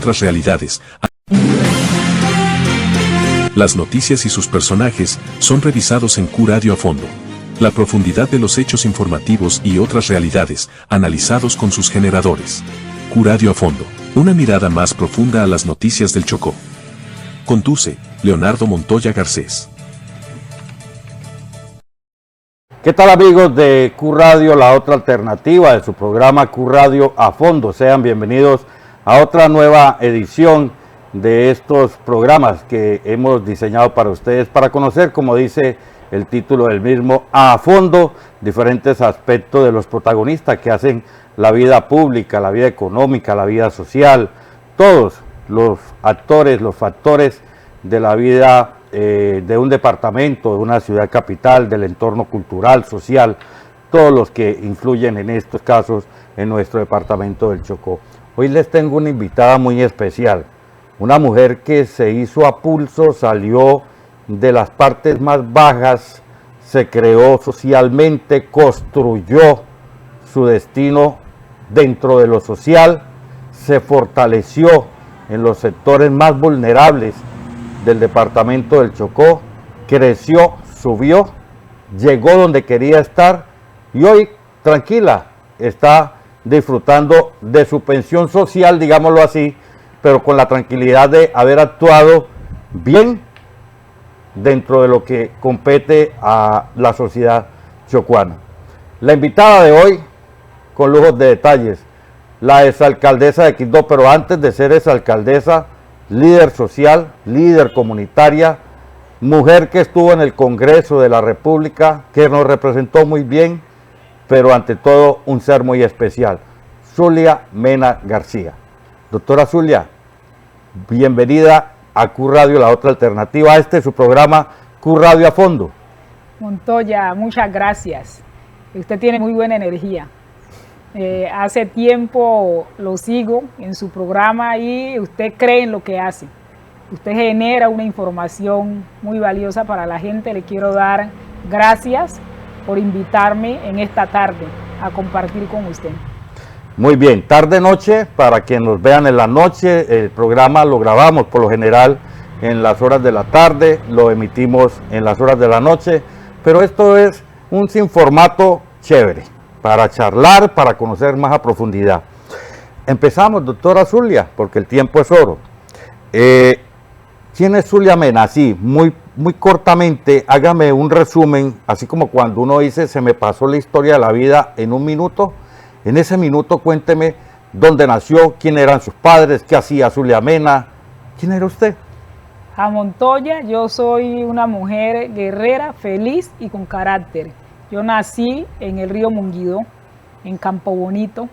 otras realidades. Las noticias y sus personajes son revisados en Q-Radio a fondo. La profundidad de los hechos informativos y otras realidades, analizados con sus generadores. Q-Radio a fondo, una mirada más profunda a las noticias del Chocó. Conduce, Leonardo Montoya Garcés. ¿Qué tal, amigos de Q-Radio, la otra alternativa de su programa Q-Radio a fondo? Sean bienvenidos a otra nueva edición de estos programas que hemos diseñado para ustedes, para conocer, como dice el título del mismo, a fondo diferentes aspectos de los protagonistas que hacen la vida pública, la vida económica, la vida social, todos los actores, los factores de la vida de un departamento, de una ciudad capital, del entorno cultural, social, todos los que influyen en estos casos en nuestro departamento del Chocó. Hoy les tengo una invitada muy especial, una mujer que se hizo a pulso, salió de las partes más bajas, se creó socialmente, construyó su destino dentro de lo social, se fortaleció en los sectores más vulnerables del departamento del Chocó, creció, subió, llegó donde quería estar y hoy tranquila está disfrutando de su pensión social, digámoslo así, pero con la tranquilidad de haber actuado bien dentro de lo que compete a la sociedad chocuana. La invitada de hoy, con lujos de detalles, la exalcaldesa de Quibdó, pero antes de ser exalcaldesa, líder social, líder comunitaria, mujer que estuvo en el Congreso de la República, que nos representó muy bien, pero ante todo un ser muy especial, Zulia Mena García. Doctora Zulia, bienvenida a Q-Radio, la otra alternativa. Este es su programa Q-Radio a fondo. Montoya, muchas gracias. Usted tiene muy buena energía. Hace tiempo lo sigo en su programa y usted cree en lo que hace. Usted genera una información muy valiosa para la gente. Le quiero dar gracias por invitarme en esta tarde a compartir con usted. Muy bien, tarde-noche, para quienes nos vean en la noche, el programa lo grabamos por lo general en las horas de la tarde, lo emitimos en las horas de la noche, pero esto es un sin formato chévere, para charlar, para conocer más a profundidad. Empezamos, doctora Zulia, porque el tiempo es oro. ¿Quién es Zulia Mena? Así, muy cortamente, hágame un resumen, así como cuando uno dice, se me pasó la historia de la vida en un minuto. En ese minuto cuénteme dónde nació, quién eran sus padres, qué hacía Zulia Mena, quién era usted. A Montoya, yo soy una mujer guerrera, feliz y con carácter. Yo nací en el río Munguidó, en Campo Bonito.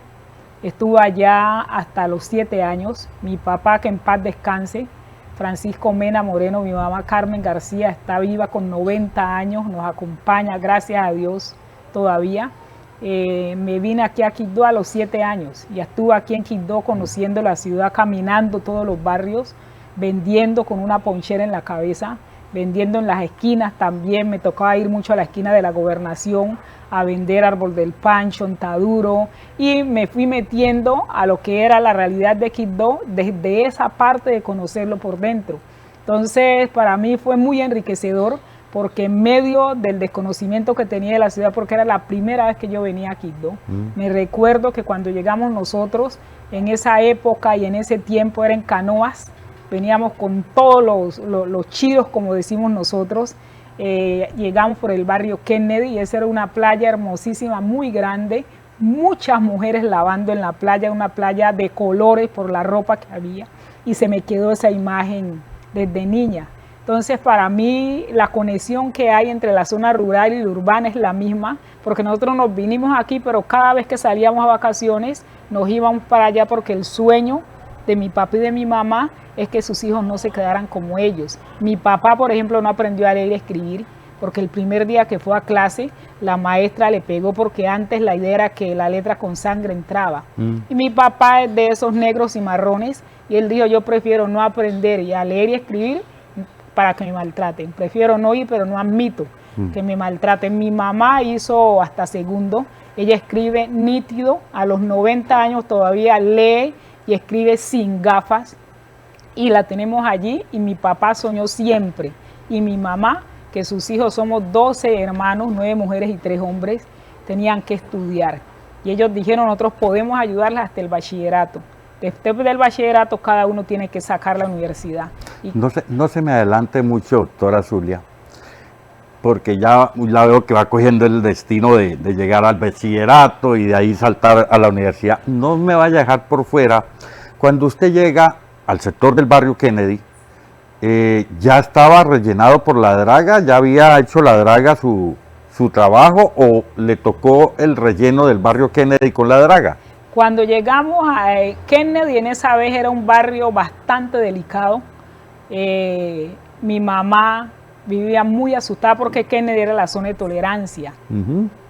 Estuve allá hasta los 7 años. Mi papá, que en paz descanse, Francisco Mena Moreno, mi mamá Carmen García, está viva con 90 años, nos acompaña, gracias a Dios, todavía. Me vine aquí a Quibdó a los 7 años y estuve aquí en Quibdó conociendo la ciudad, caminando todos los barrios, vendiendo con una ponchera en la cabeza, vendiendo en las esquinas también. Me tocaba ir mucho a la esquina de la Gobernación a vender árbol del pan, chontaduro, y me fui metiendo a lo que era la realidad de Quibdó desde esa parte de conocerlo por dentro. Entonces para mí fue muy enriquecedor, porque en medio del desconocimiento que tenía de la ciudad, porque era la primera vez que yo venía a Quibdó, me recuerdo que cuando llegamos nosotros, en esa época y en ese tiempo eran canoas, veníamos con todos los chiros, como decimos nosotros, llegamos por el barrio Kennedy y esa era una playa hermosísima, muy grande, muchas mujeres lavando en la playa, una playa de colores por la ropa que había, y se me quedó esa imagen desde niña. Entonces para mí la conexión que hay entre la zona rural y la urbana es la misma, porque nosotros nos vinimos aquí, pero cada vez que salíamos a vacaciones nos íbamos para allá porque el sueño de mi papá y de mi mamá es que sus hijos no se quedaran como ellos. Mi papá, por ejemplo, no aprendió a leer y escribir, porque el primer día que fue a clase, la maestra le pegó porque antes la idea era que la letra con sangre entraba. Y mi papá es de esos negros y marrones, y él dijo, yo prefiero no aprender y a leer y escribir para que me maltraten. Prefiero no ir, pero no admito que me maltraten. Mi mamá hizo hasta segundo, ella escribe nítido, a los 90 años todavía lee y escribe sin gafas, y la tenemos allí, y mi papá soñó siempre, y mi mamá, que sus hijos somos 12 hermanos, 9 mujeres y 3 hombres, tenían que estudiar. Y ellos dijeron, nosotros podemos ayudarlas hasta el bachillerato. Después del bachillerato, cada uno tiene que sacar la universidad. Y No se me adelante mucho, doctora Zulia, porque ya la veo que va cogiendo el destino de llegar al bachillerato y de ahí saltar a la universidad. No me vaya a dejar por fuera. Cuando usted llega al sector del barrio Kennedy, ¿ya estaba rellenado por la draga? ¿Ya había hecho la draga su trabajo o le tocó el relleno del barrio Kennedy con la draga? cuando llegamos a Kennedy, en esa vez era un barrio bastante delicado. Mi mamá vivía muy asustada porque Kennedy era la zona de tolerancia.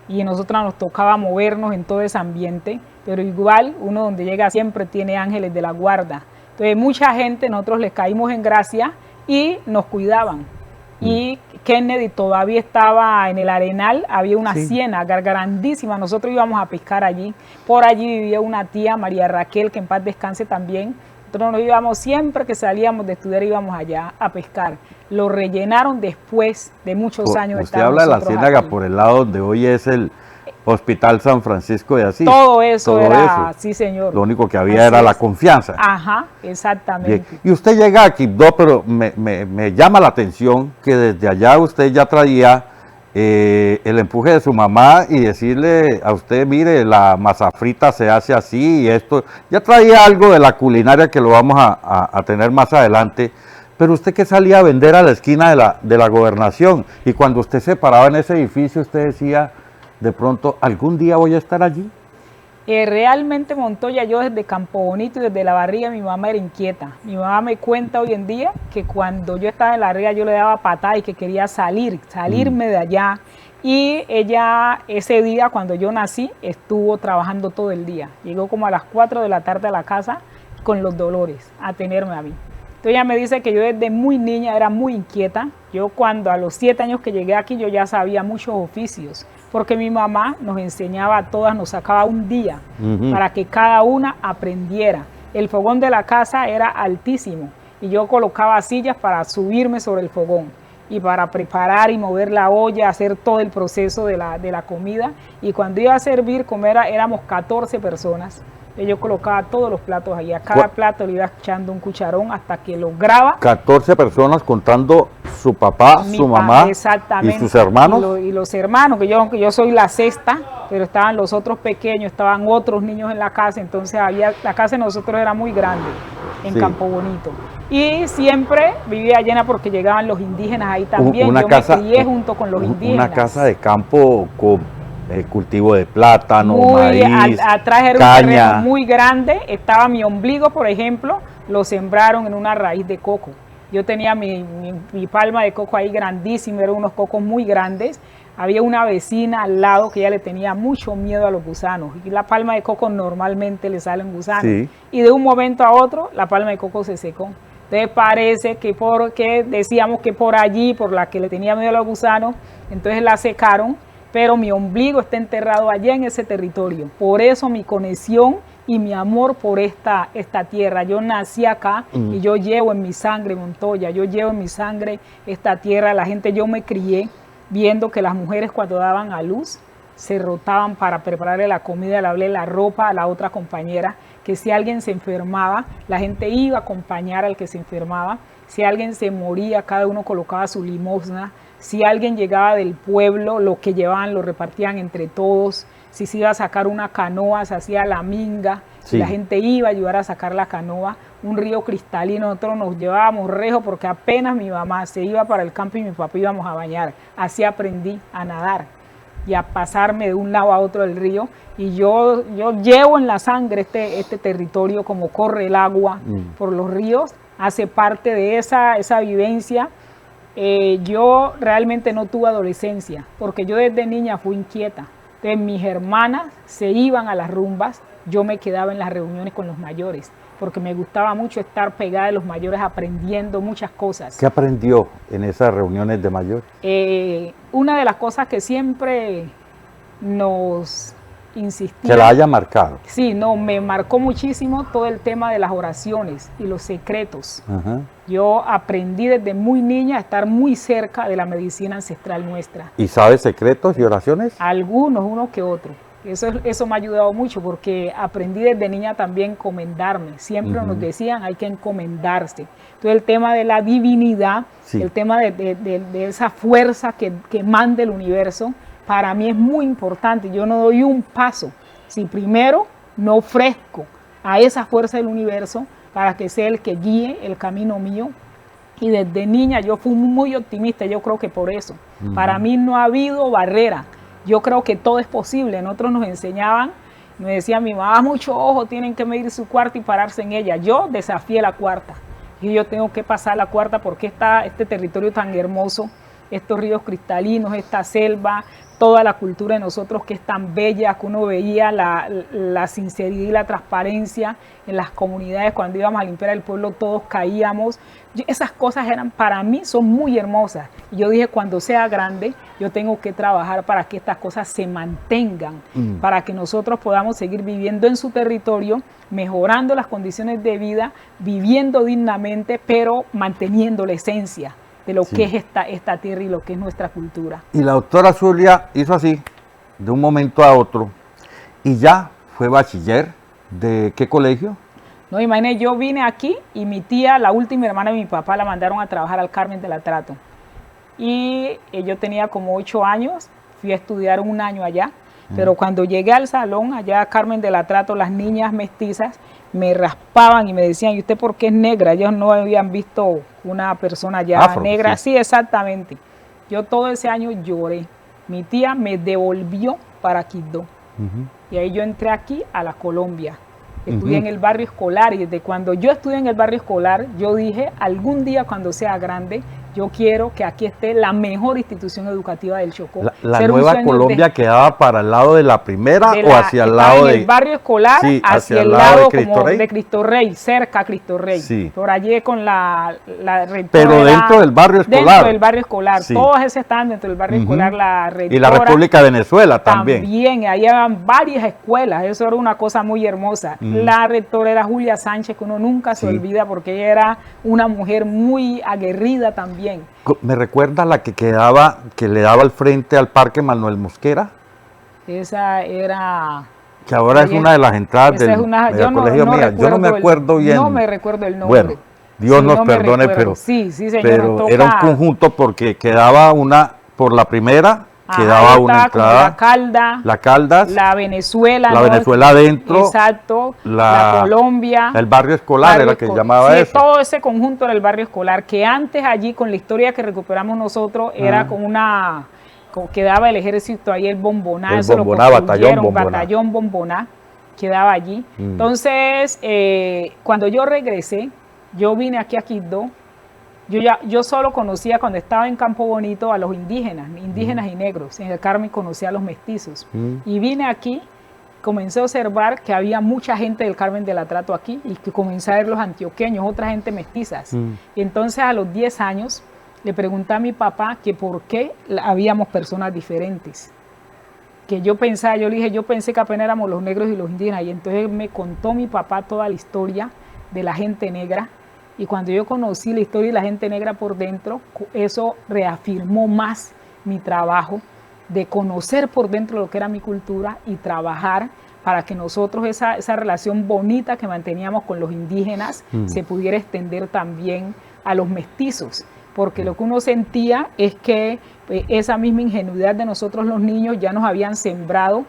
Y a nosotros nos tocaba movernos en todo ese ambiente, pero igual uno donde llega siempre tiene ángeles de la guarda. Entonces mucha gente, nosotros les caímos en gracia y nos cuidaban. Y Kennedy todavía estaba en el Arenal, había una ciénaga grandísima, nosotros íbamos a pescar allí. Por allí vivía una tía, María Raquel, que en paz descanse también. Nosotros nos íbamos, siempre que salíamos de estudiar íbamos allá a pescar. Lo rellenaron después de muchos años. Usted habla de la ciénaga aquí, por el lado donde hoy es el Hospital San Francisco de Asís. Todo eso era, sí señor. Lo único que había era la confianza. Ajá, exactamente. Bien. Y usted llega a Quibdó, pero me llama la atención que desde allá usted ya traía el empuje de su mamá y decirle a usted, mire, la masa frita se hace así y esto. Ya traía algo de la culinaria que lo vamos a tener más adelante. Pero usted que salía a vender a la esquina de la gobernación y cuando usted se paraba en ese edificio, usted decía, de pronto, ¿algún día voy a estar allí? Realmente, Montoya, yo desde Campo Bonito y desde la barriga mi mamá era inquieta. Mi mamá me cuenta hoy en día que cuando yo estaba en la barriga yo le daba patada y que quería salirme de allá. Y ella ese día, cuando yo nací, estuvo trabajando todo el día. Llegó como a las 4 de la tarde a la casa con los dolores a tenerme a mí. Entonces ella me dice que yo desde muy niña era muy inquieta. Yo cuando a los 7 años que llegué aquí yo ya sabía muchos oficios, porque mi mamá nos enseñaba a todas, nos sacaba un día para que cada una aprendiera. El fogón de la casa era altísimo y yo colocaba sillas para subirme sobre el fogón y para preparar y mover la olla, hacer todo el proceso de la comida. Y cuando iba a servir, éramos 14 personas. Yo colocaba todos los platos ahí, a cada plato le iba echando un cucharón hasta que lograba. 14 personas contando su papá, su mamá y sus hermanos. Y los hermanos, que yo soy la sexta, pero estaban los otros pequeños, estaban otros niños en la casa, entonces la casa de nosotros era muy grande, en Campo Bonito. Y siempre vivía llena porque llegaban los indígenas ahí también, me crié junto con los indígenas. Una casa de campo con cultivo de plátano, maíz, atrás era caña. Un terreno muy grande, estaba mi ombligo, por ejemplo, lo sembraron en una raíz de coco. Yo tenía mi palma de coco ahí grandísima, eran unos cocos muy grandes. Había una vecina al lado que ella le tenía mucho miedo a los gusanos. Y la palma de coco normalmente le salen gusanos. Sí. Y de un momento a otro, la palma de coco se secó. Entonces parece que porque decíamos que por allí, por la que le tenía miedo a los gusanos, entonces la secaron. Pero mi ombligo está enterrado allá en ese territorio. Por eso mi conexión y mi amor por esta tierra. Yo nací acá y yo llevo en mi sangre, Montoya, yo llevo en mi sangre esta tierra. La gente, yo me crié viendo que las mujeres cuando daban a luz se rotaban para prepararle la comida, lavarle la ropa a la otra compañera, que si alguien se enfermaba, la gente iba a acompañar al que se enfermaba. Si alguien se moría, cada uno colocaba su limosna. Si alguien llegaba del pueblo, lo que llevaban lo repartían entre todos. Si se iba a sacar una canoa, se hacía la minga. Sí. La gente iba a ayudar a sacar la canoa. Un río cristalino, nosotros nos llevábamos rejo porque apenas mi mamá se iba para el campo y mi papá íbamos a bañar. Así aprendí a nadar y a pasarme de un lado a otro del río. Y yo llevo en la sangre este territorio, como corre el agua por los ríos. Hace parte de esa vivencia. Yo realmente no tuve adolescencia, porque yo desde niña fui inquieta. Entonces mis hermanas se iban a las rumbas, yo me quedaba en las reuniones con los mayores, porque me gustaba mucho estar pegada de los mayores aprendiendo muchas cosas. ¿Qué aprendió en esas reuniones de mayores? Una de las cosas que siempre nos insistía. Que la haya marcado. Sí, no, me marcó muchísimo todo el tema de las oraciones y los secretos. Ajá. Yo aprendí desde muy niña a estar muy cerca de la medicina ancestral nuestra. ¿Y sabes secretos y oraciones? Algunos, uno que otro. Eso me ha ayudado mucho porque aprendí desde niña también a encomendarme. Siempre nos decían hay que encomendarse. Entonces el tema de la divinidad, Sí. el tema de esa fuerza que manda el universo, para mí es muy importante. Yo no doy un paso si primero no ofrezco a esa fuerza del universo para que sea el que guíe el camino mío. Y desde niña yo fui muy optimista, yo creo que por eso. Para mí no ha habido barrera. Yo creo que todo es posible. Nosotros nos enseñaban, me decía mi mamá, mucho ojo, tienen que medir su cuarta y pararse en ella. Yo desafié la cuarta. Y yo tengo que pasar la cuarta porque está este territorio tan hermoso, estos ríos cristalinos, esta selva, toda la cultura de nosotros que es tan bella, que uno veía la sinceridad y la transparencia en las comunidades. Cuando íbamos a limpiar el pueblo todos caíamos. Esas cosas para mí son muy hermosas. Y yo dije, cuando sea grande, yo tengo que trabajar para que estas cosas se mantengan, para que nosotros podamos seguir viviendo en su territorio, mejorando las condiciones de vida, viviendo dignamente, pero manteniendo la esencia de lo que es esta tierra y lo que es nuestra cultura. Y la doctora Zulia hizo así, de un momento a otro, y ya fue bachiller. ¿De qué colegio? No, imagínate, yo vine aquí y mi tía, la última hermana de mi papá, la mandaron a trabajar al Carmen del Atrato. Y yo tenía como 8 años, fui a estudiar un año allá, pero cuando llegué al salón, allá a Carmen del Atrato, las niñas mestizas me raspaban y me decían, ¿y usted por qué es negra? Ellos no habían visto una persona ya Afro, negra. sí. Sí, exactamente. Yo todo ese año lloré. Mi tía me devolvió para Quibdó. Y ahí yo entré aquí a la Colombia. Estudié en el barrio escolar y desde cuando yo estudié en el barrio escolar, yo dije, algún día cuando sea grande, yo quiero que aquí esté la mejor institución educativa del Chocó. La Nueva Colombia quedaba para el lado de la primera o hacia el lado en de... el barrio escolar, Sí, hacia el lado de Cristo como Rey. de Cristo Rey, cerca a Cristo Rey. Sí. Por allí con la rectora. Pero dentro del barrio escolar. Dentro del barrio escolar. Sí. Todos esos estaban dentro del barrio escolar, la rectora. Y la República de Venezuela también. También, ahí había varias escuelas, eso era una cosa muy hermosa. La rectora era Julia Sánchez, que uno nunca se olvida porque ella era una mujer muy aguerrida también. ¿Me recuerda la que quedaba, que le daba al frente al Parque Manuel Mosquera? Esa era... Que ahora es una de las entradas del colegio mía. Yo no me acuerdo bien. No me recuerdo el nombre. Bueno, Dios nos perdone, pero, sí, señor, pero era un conjunto porque quedaba una por la primera, quedaba una entrada. La Caldas, la Venezuela. La Venezuela adentro. Exacto. La Colombia. El barrio escolar era que llamaba eso. Todo ese conjunto era el barrio escolar, que antes allí, con la historia que recuperamos nosotros, era con una... quedaba el ejército ahí, el Bomboná, eso Bomboná, batallón Bomboná, quedaba allí. Entonces, cuando yo regresé, yo vine aquí a Quibdó, yo solo conocía cuando estaba en Campo Bonito a los indígenas y negros, en el Carmen conocía a los mestizos, y vine aquí, comencé a observar que había mucha gente del Carmen del Atrato aquí, y que comencé a ver los antioqueños, otra gente mestizas, y entonces a los 10 años, le pregunté a mi papá que por qué habíamos personas diferentes. Que yo le dije, yo pensé que apenas éramos los negros y los indígenas. Y entonces me contó mi papá toda la historia de la gente negra. Y cuando yo conocí la historia de la gente negra por dentro, eso reafirmó más mi trabajo de conocer por dentro lo que era mi cultura y trabajar para que nosotros esa relación bonita que manteníamos con los indígenas se pudiera extender también a los mestizos. Porque lo que uno sentía es que esa misma ingenuidad de nosotros los niños ya nos habían sembrado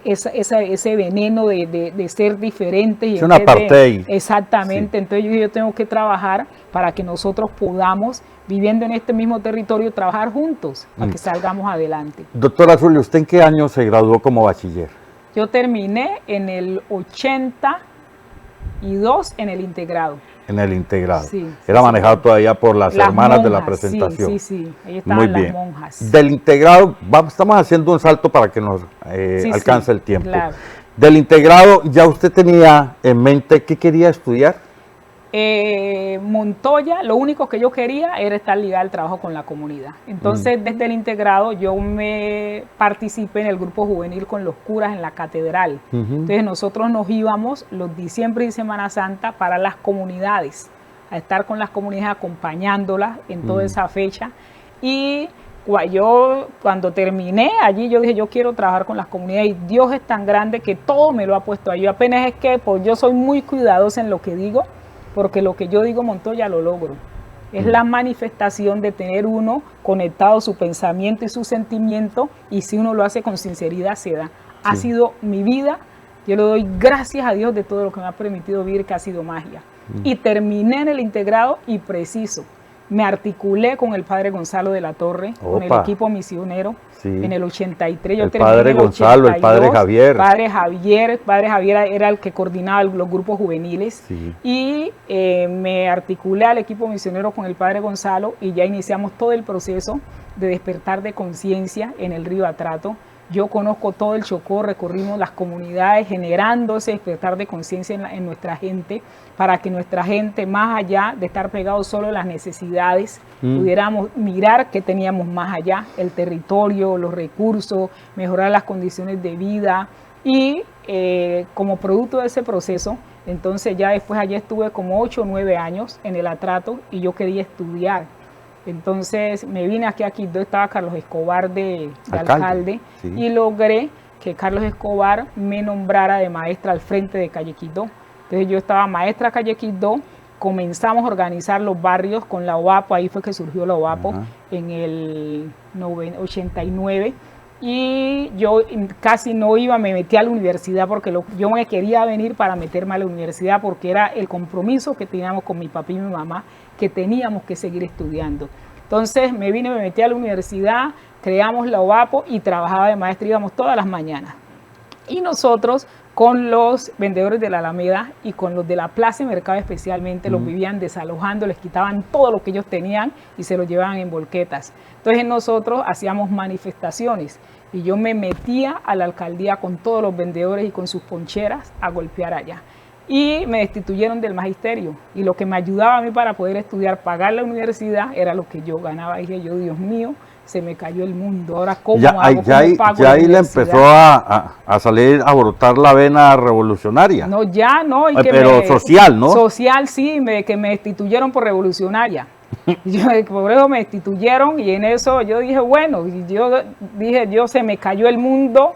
ese veneno de ser diferentes. Es una apartheid. Exactamente, sí. Entonces yo tengo que trabajar para que nosotros podamos, viviendo en este mismo territorio, trabajar juntos para que salgamos adelante. Doctora Zulia, ¿usted en qué año se graduó como bachiller? Yo terminé en el 82 en el integrado. En el integrado. Sí, era manejado todavía por las hermanas monjas de la presentación. Sí. Ahí estaban las monjas. Del integrado, estamos haciendo un salto para que nos alcance el tiempo. Claro. Del integrado, ¿ya usted tenía en mente qué quería estudiar? Montoya, lo único que yo quería era estar ligada al trabajo con la comunidad. Entonces, desde el integrado, yo me participé en el grupo juvenil con los curas en la catedral. Entonces, nosotros nos íbamos los diciembre y Semana Santa para las comunidades, a estar con las comunidades acompañándolas en toda esa fecha. Y yo, cuando terminé allí, yo dije, yo quiero trabajar con las comunidades, y Dios es tan grande que todo me lo ha puesto ahí. Apenas es que pues, yo soy muy cuidadosa en lo que digo, porque lo que yo digo, Montoya, lo logro. Es la manifestación de tener uno conectado su pensamiento y su sentimiento, y si uno lo hace con sinceridad, se da. Ha sido mi vida, yo le doy gracias a Dios de todo lo que me ha permitido vivir, que ha sido magia. Y terminé en el integrado y preciso. Me articulé con el padre Gonzalo de la Torre, con el equipo misionero, en el 83. Yo el padre Gonzalo, 82, el padre Javier. Padre Javier era el que coordinaba los grupos juveniles. Y me articulé al equipo misionero con el padre Gonzalo y ya iniciamos todo el proceso de despertar de conciencia en el río Atrato. Yo conozco todo el Chocó, recorrimos las comunidades generando ese despertar de conciencia en nuestra gente, para que nuestra gente, más allá de estar pegados solo a las necesidades, pudiéramos mirar qué teníamos más allá, el territorio, los recursos, mejorar las condiciones de vida. Y como producto de ese proceso, entonces ya después allá estuve como 8 o 9 años en el Atrato y yo quería estudiar. Entonces me vine aquí a Quibdó, estaba Carlos Escobar de alcalde y logré que Carlos Escobar me nombrara de maestra al frente de Calle Quibdó. Entonces yo estaba maestra Calle Quibdó, comenzamos a organizar los barrios con la OAPO, ahí fue que surgió la OAPO en el 89. Y yo casi no iba, me metí a la universidad porque yo me quería venir para meterme a la universidad porque era el compromiso que teníamos con mi papá y mi mamá, que teníamos que seguir estudiando. Entonces me vine, me metí a la universidad, creamos la OAPO y trabajaba de maestra, íbamos todas las mañanas. Y nosotros con los vendedores de la Alameda y con los de la Plaza y Mercado especialmente, los vivían desalojando, les quitaban todo lo que ellos tenían y se lo llevaban en volquetas. Entonces nosotros hacíamos manifestaciones y yo me metía a la alcaldía con todos los vendedores y con sus poncheras a golpear allá. Y me destituyeron del magisterio y lo que me ayudaba a mí para poder estudiar, pagar la universidad, era lo que yo ganaba. Y dije yo, Dios mío, se me cayó el mundo, ahora ¿cómo hago? ¿Cómo pago ya ahí le empezó a salir, a brotar la vena revolucionaria. No, ya no. Y pero social, ¿no? Social, sí, que me destituyeron por revolucionaria. Por eso me destituyeron y en eso yo dije, bueno, yo se me cayó el mundo,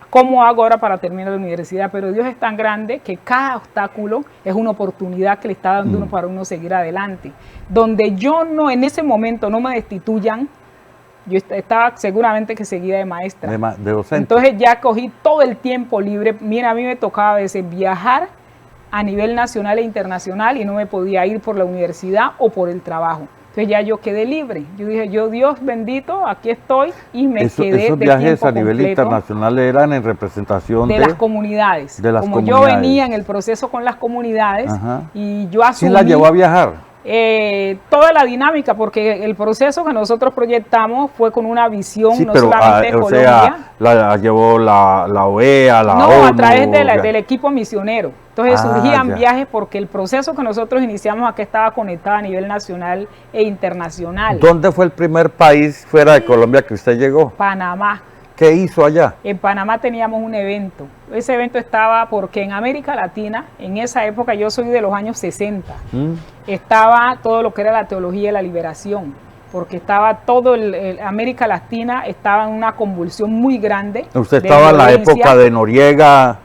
¿cómo hago ahora para terminar la universidad? Pero Dios es tan grande que cada obstáculo es una oportunidad que le está dando uno para uno seguir adelante. Donde yo no, en ese momento no me destituyan, yo estaba seguramente que seguía de maestra. De docente. Entonces ya cogí todo el tiempo libre. Mira, a mí me tocaba a veces viajar a nivel nacional e internacional y no me podía ir por la universidad o por el trabajo. Entonces ya yo quedé libre. Yo dije, Dios bendito, aquí estoy y me quedé esos de viajes tiempo a nivel completo internacional eran en representación de las comunidades. Como yo venía en el proceso con las comunidades y yo asumí... ¿Quién la llevó a viajar? Toda la dinámica, porque el proceso que nosotros proyectamos fue con una visión no pero, solamente de Colombia. Sea, la llevó la OEA, la ONU. No, a través del equipo misionero. Entonces surgían viajes porque el proceso que nosotros iniciamos aquí estaba conectado a nivel nacional e internacional. ¿Dónde fue el primer país fuera de Colombia que usted llegó? Panamá. ¿Qué hizo allá? En Panamá teníamos un evento. Ese evento estaba porque en América Latina, en esa época, yo soy de los años 60, estaba todo lo que era la teología de la liberación, porque estaba todo América Latina estaba en una convulsión muy grande. Usted estaba en la época de Noriega.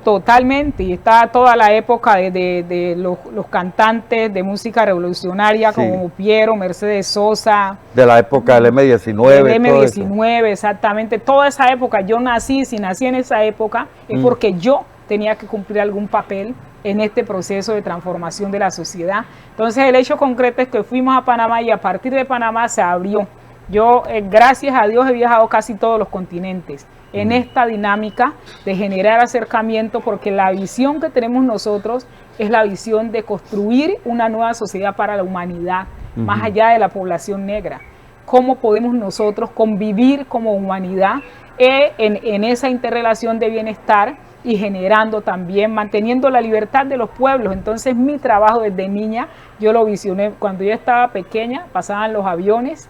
Totalmente, y estaba toda la época de los cantantes de música revolucionaria como Piero, Mercedes Sosa. De la época del M-19. Del M-19, exactamente. Toda esa época, yo nací, si nací en esa época, es porque yo tenía que cumplir algún papel en este proceso de transformación de la sociedad. Entonces el hecho concreto es que fuimos a Panamá y a partir de Panamá se abrió. Yo, gracias a Dios, he viajado casi todos los continentes en esta dinámica de generar acercamiento, porque la visión que tenemos nosotros es la visión de construir una nueva sociedad para la humanidad, más allá de la población negra. ¿Cómo podemos nosotros convivir como humanidad en esa interrelación de bienestar y generando también, manteniendo la libertad de los pueblos. Entonces mi trabajo desde niña, yo lo visioné, cuando yo estaba pequeña, pasaban los aviones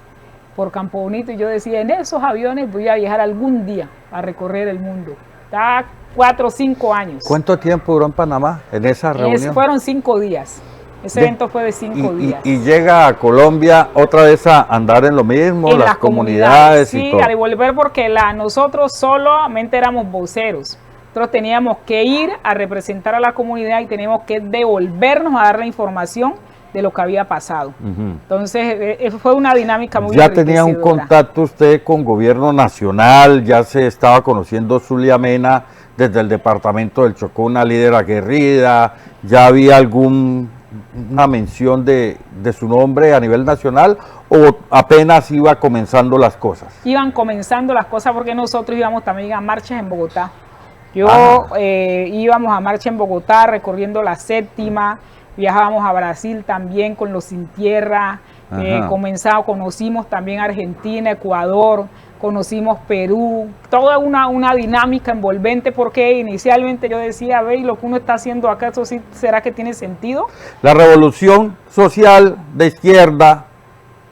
por Campo Bonito y yo decía, en esos aviones voy a viajar algún día a recorrer el mundo. Estaba 4 o 5 años. ¿Cuánto tiempo duró en Panamá en esa reunión? Fueron 5 días. Ese evento fue de 5 días. Y llega a Colombia otra vez a andar en lo mismo, en las comunidades y sí, todo. a devolver porque nosotros solamente éramos voceros. Nosotros teníamos que ir a representar a la comunidad y teníamos que devolvernos a dar la información de lo que había pasado. Entonces, fue una dinámica muy Ya tenía un contacto usted con gobierno nacional, ya se estaba conociendo Zulia Mena desde el departamento del Chocó, una líder aguerrida, ya había alguna mención de su nombre a nivel nacional, o apenas iba comenzando las cosas. Iban comenzando las cosas porque nosotros íbamos también a marchas en Bogotá. Íbamos a marcha en Bogotá recorriendo la séptima, viajábamos a Brasil también con los Sin Tierra, conocimos también Argentina, Ecuador, conocimos Perú, toda una dinámica envolvente, porque inicialmente yo decía, ve, lo que uno está haciendo acá, ¿eso sí será que tiene sentido? La revolución social de izquierda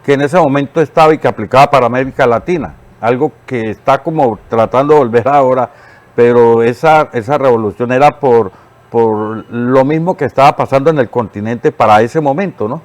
que en ese momento estaba y que aplicaba para América Latina, algo que está como tratando de volver ahora, pero esa revolución era por lo mismo que estaba pasando en el continente para ese momento, ¿no?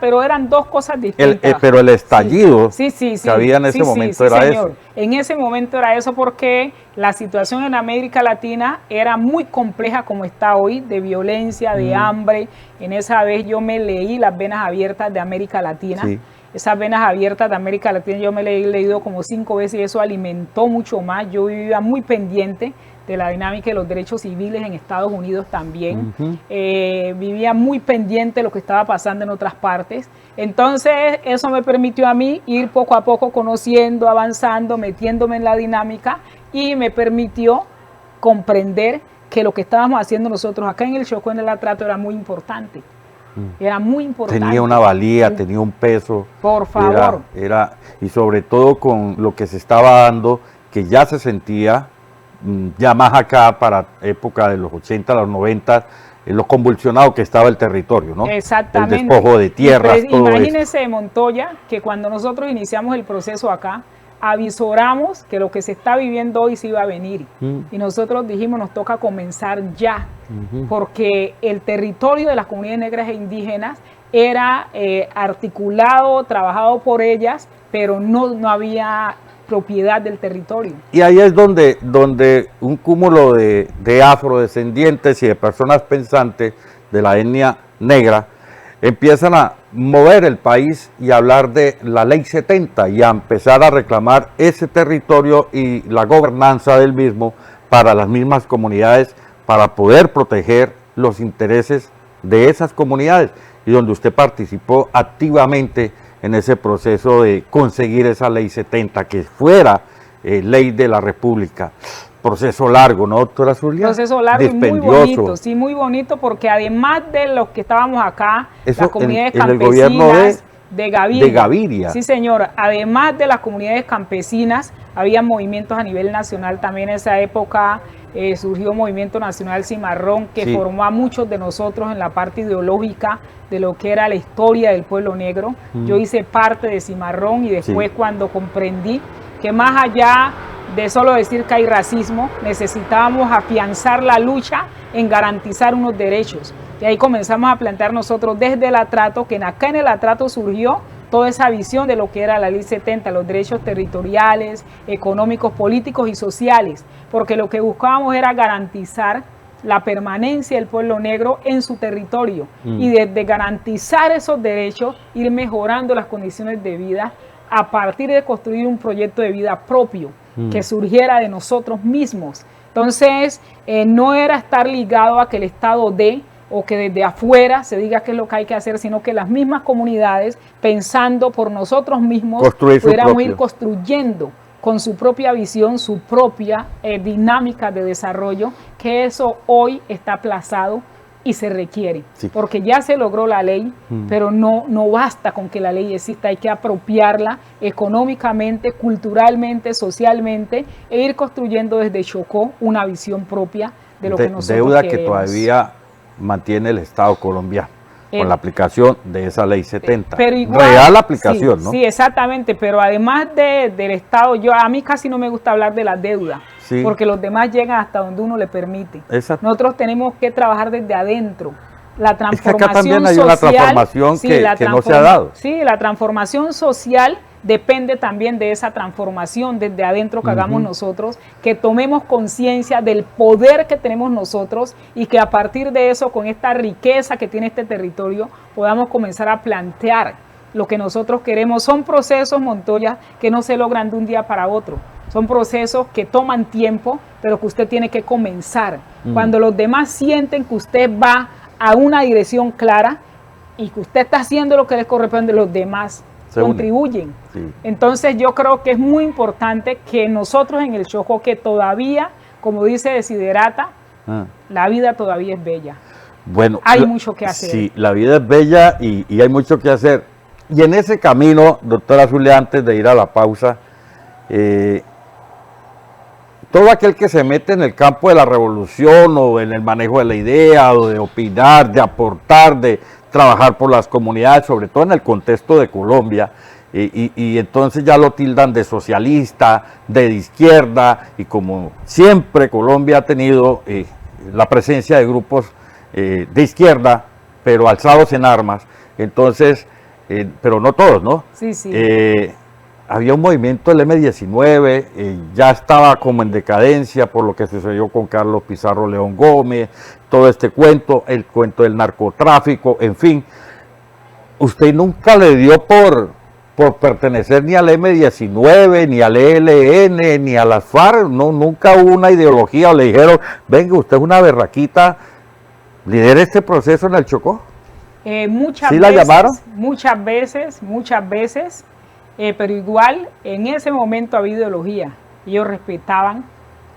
Pero eran dos cosas distintas. Pero el estallido que había en ese momento era señor. eso. En ese momento era eso porque la situación en América Latina era muy compleja como está hoy, de violencia, de hambre. En esa vez yo me leí Las Venas Abiertas de América Latina. Sí. Esas venas abiertas de América Latina yo me la he leído como 5 veces y eso alimentó mucho más. Yo vivía muy pendiente de la dinámica de los derechos civiles en Estados Unidos también. Vivía muy pendiente de lo que estaba pasando en otras partes. Entonces eso me permitió a mí ir poco a poco conociendo, avanzando, metiéndome en la dinámica y me permitió comprender que lo que estábamos haciendo nosotros acá en el Chocó, en el Atrato, era muy importante. Era muy importante. Tenía una valía, tenía un peso. Por favor. Y sobre todo con lo que se estaba dando, que ya se sentía, ya más acá para época de los 80, los 90, lo convulsionado que estaba el territorio, ¿no? Exactamente. El despojo de tierras, todo imagínese, esto. Montoya, que cuando nosotros iniciamos el proceso acá, avisoramos que lo que se está viviendo hoy se iba a venir. Y nosotros dijimos, nos toca comenzar ya, porque el territorio de las comunidades negras e indígenas era articulado, trabajado por ellas, pero no había propiedad del territorio. Y ahí es donde un cúmulo de afrodescendientes y de personas pensantes de la etnia negra empiezan a mover el país y a hablar de la Ley 70 y a empezar a reclamar ese territorio y la gobernanza del mismo para las mismas comunidades, para poder proteger los intereses de esas comunidades, y donde usted participó activamente en ese proceso de conseguir esa Ley 70, que fuera ley de la República. Proceso largo, ¿no, doctora Zulia? Proceso largo y muy bonito, sí, muy bonito, porque además de los que estábamos acá, eso, las comunidades en campesinas el gobierno de Gaviria. Sí, señor, además de las comunidades campesinas, había movimientos a nivel nacional también en esa época. Surgió Movimiento Nacional Cimarrón, que formó a muchos de nosotros en la parte ideológica de lo que era la historia del pueblo negro. Yo hice parte de Cimarrón y después cuando comprendí que más allá de solo decir que hay racismo, necesitábamos afianzar la lucha en garantizar unos derechos. Y ahí comenzamos a plantear nosotros desde el Atrato, que acá en el Atrato surgió toda esa visión de lo que era la Ley 70, los derechos territoriales, económicos, políticos y sociales, porque lo que buscábamos era garantizar la permanencia del pueblo negro en su territorio y desde garantizar esos derechos, ir mejorando las condiciones de vida a partir de construir un proyecto de vida propio que surgiera de nosotros mismos. Entonces, no era estar ligado a que el Estado dé, o que desde afuera se diga qué es lo que hay que hacer, sino que las mismas comunidades, pensando por nosotros mismos, pudiéramos ir construyendo con su propia visión, su propia dinámica de desarrollo, que eso hoy está aplazado y se requiere, Sí. porque ya se logró la ley, pero no basta con que la ley exista, hay que apropiarla económicamente, culturalmente, socialmente, e ir construyendo desde Chocó una visión propia de lo que nosotros deuda queremos. que todavía mantiene el Estado colombiano con la aplicación de esa ley 70. Pero igual, real aplicación, sí, ¿no? Sí, exactamente, pero además del Estado, a mí casi no me gusta hablar de la deuda, Sí. porque los demás llegan hasta donde uno le permite. Exacto. Nosotros tenemos que trabajar desde adentro. La Es que acá transformación también hay social, una transformación sí, que no se ha dado. Sí, la transformación social depende también de esa transformación desde adentro que hagamos nosotros, que tomemos conciencia del poder que tenemos nosotros y que a partir de eso, con esta riqueza que tiene este territorio, podamos comenzar a plantear lo que nosotros queremos. Son procesos, Montoya, que no se logran de un día para otro. Son procesos que toman tiempo, pero que usted tiene que comenzar. Cuando los demás sienten que usted va a una dirección clara y que usted está haciendo lo que les corresponde, los demás contribuyen. Sí. Entonces yo creo que es muy importante que nosotros en el Chocó, que todavía, como dice Desiderata, la vida todavía es bella. Bueno, hay mucho que hacer. Sí, la vida es bella y hay mucho que hacer. Y en ese camino, doctora Zulia, antes de ir a la pausa, todo aquel que se mete en el campo de la revolución o en el manejo de la idea o de opinar, de aportar, de trabajar por las comunidades, sobre todo en el contexto de Colombia, y entonces ya lo tildan de socialista, de izquierda, y como siempre Colombia ha tenido la presencia de grupos de izquierda, pero alzados en armas, entonces, pero no todos, ¿no? Sí, sí. Había un movimiento del M-19, ya estaba como en decadencia por lo que sucedió con Carlos Pizarro León Gómez, todo este cuento, el cuento del narcotráfico, en fin. Usted nunca le dio por pertenecer ni al M-19, ni al ELN, ni a las FARC, no, nunca hubo una ideología o le dijeron, venga, usted es una berraquita, lidere este proceso en el Chocó. Muchas ¿Sí veces, la llamaron? Muchas veces. Pero igual en ese momento había ideología. Ellos respetaban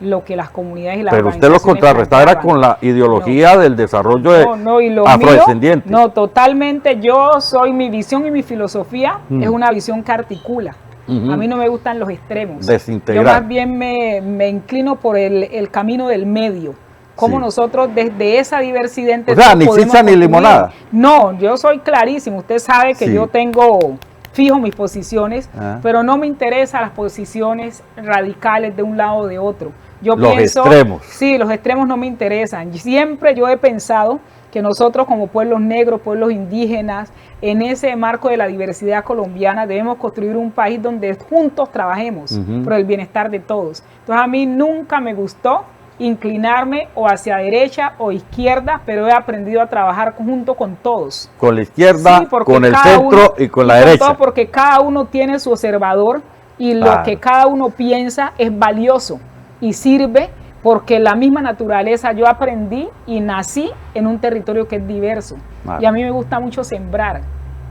lo que las comunidades y las Pero usted lo contrarrestaba era con la ideología del desarrollo de afrodescendientes. No, totalmente. Yo soy, mi visión y mi filosofía es una visión que articula. A mí no me gustan los extremos. Desintegrar. Yo más bien me inclino por el camino del medio. Cómo nosotros desde esa diversidad... O sea, ni pizza ni limonada. No, yo soy clarísimo. Usted sabe que yo tengo fijo mis posiciones, pero no me interesan las posiciones radicales de un lado o de otro. Yo pienso, extremos. Sí, los extremos no me interesan. Siempre yo he pensado que nosotros como pueblos negros, pueblos indígenas, en ese marco de la diversidad colombiana debemos construir un país donde juntos trabajemos por el bienestar de todos. Entonces a mí nunca me gustó inclinarme o hacia derecha o izquierda, pero he aprendido a trabajar junto con todos. Con la izquierda, con el centro y con la derecha. Todo porque cada uno tiene su observador y lo que cada uno piensa es valioso y sirve porque la misma naturaleza, yo aprendí y nací en un territorio que es diverso. Y a mí me gusta mucho sembrar.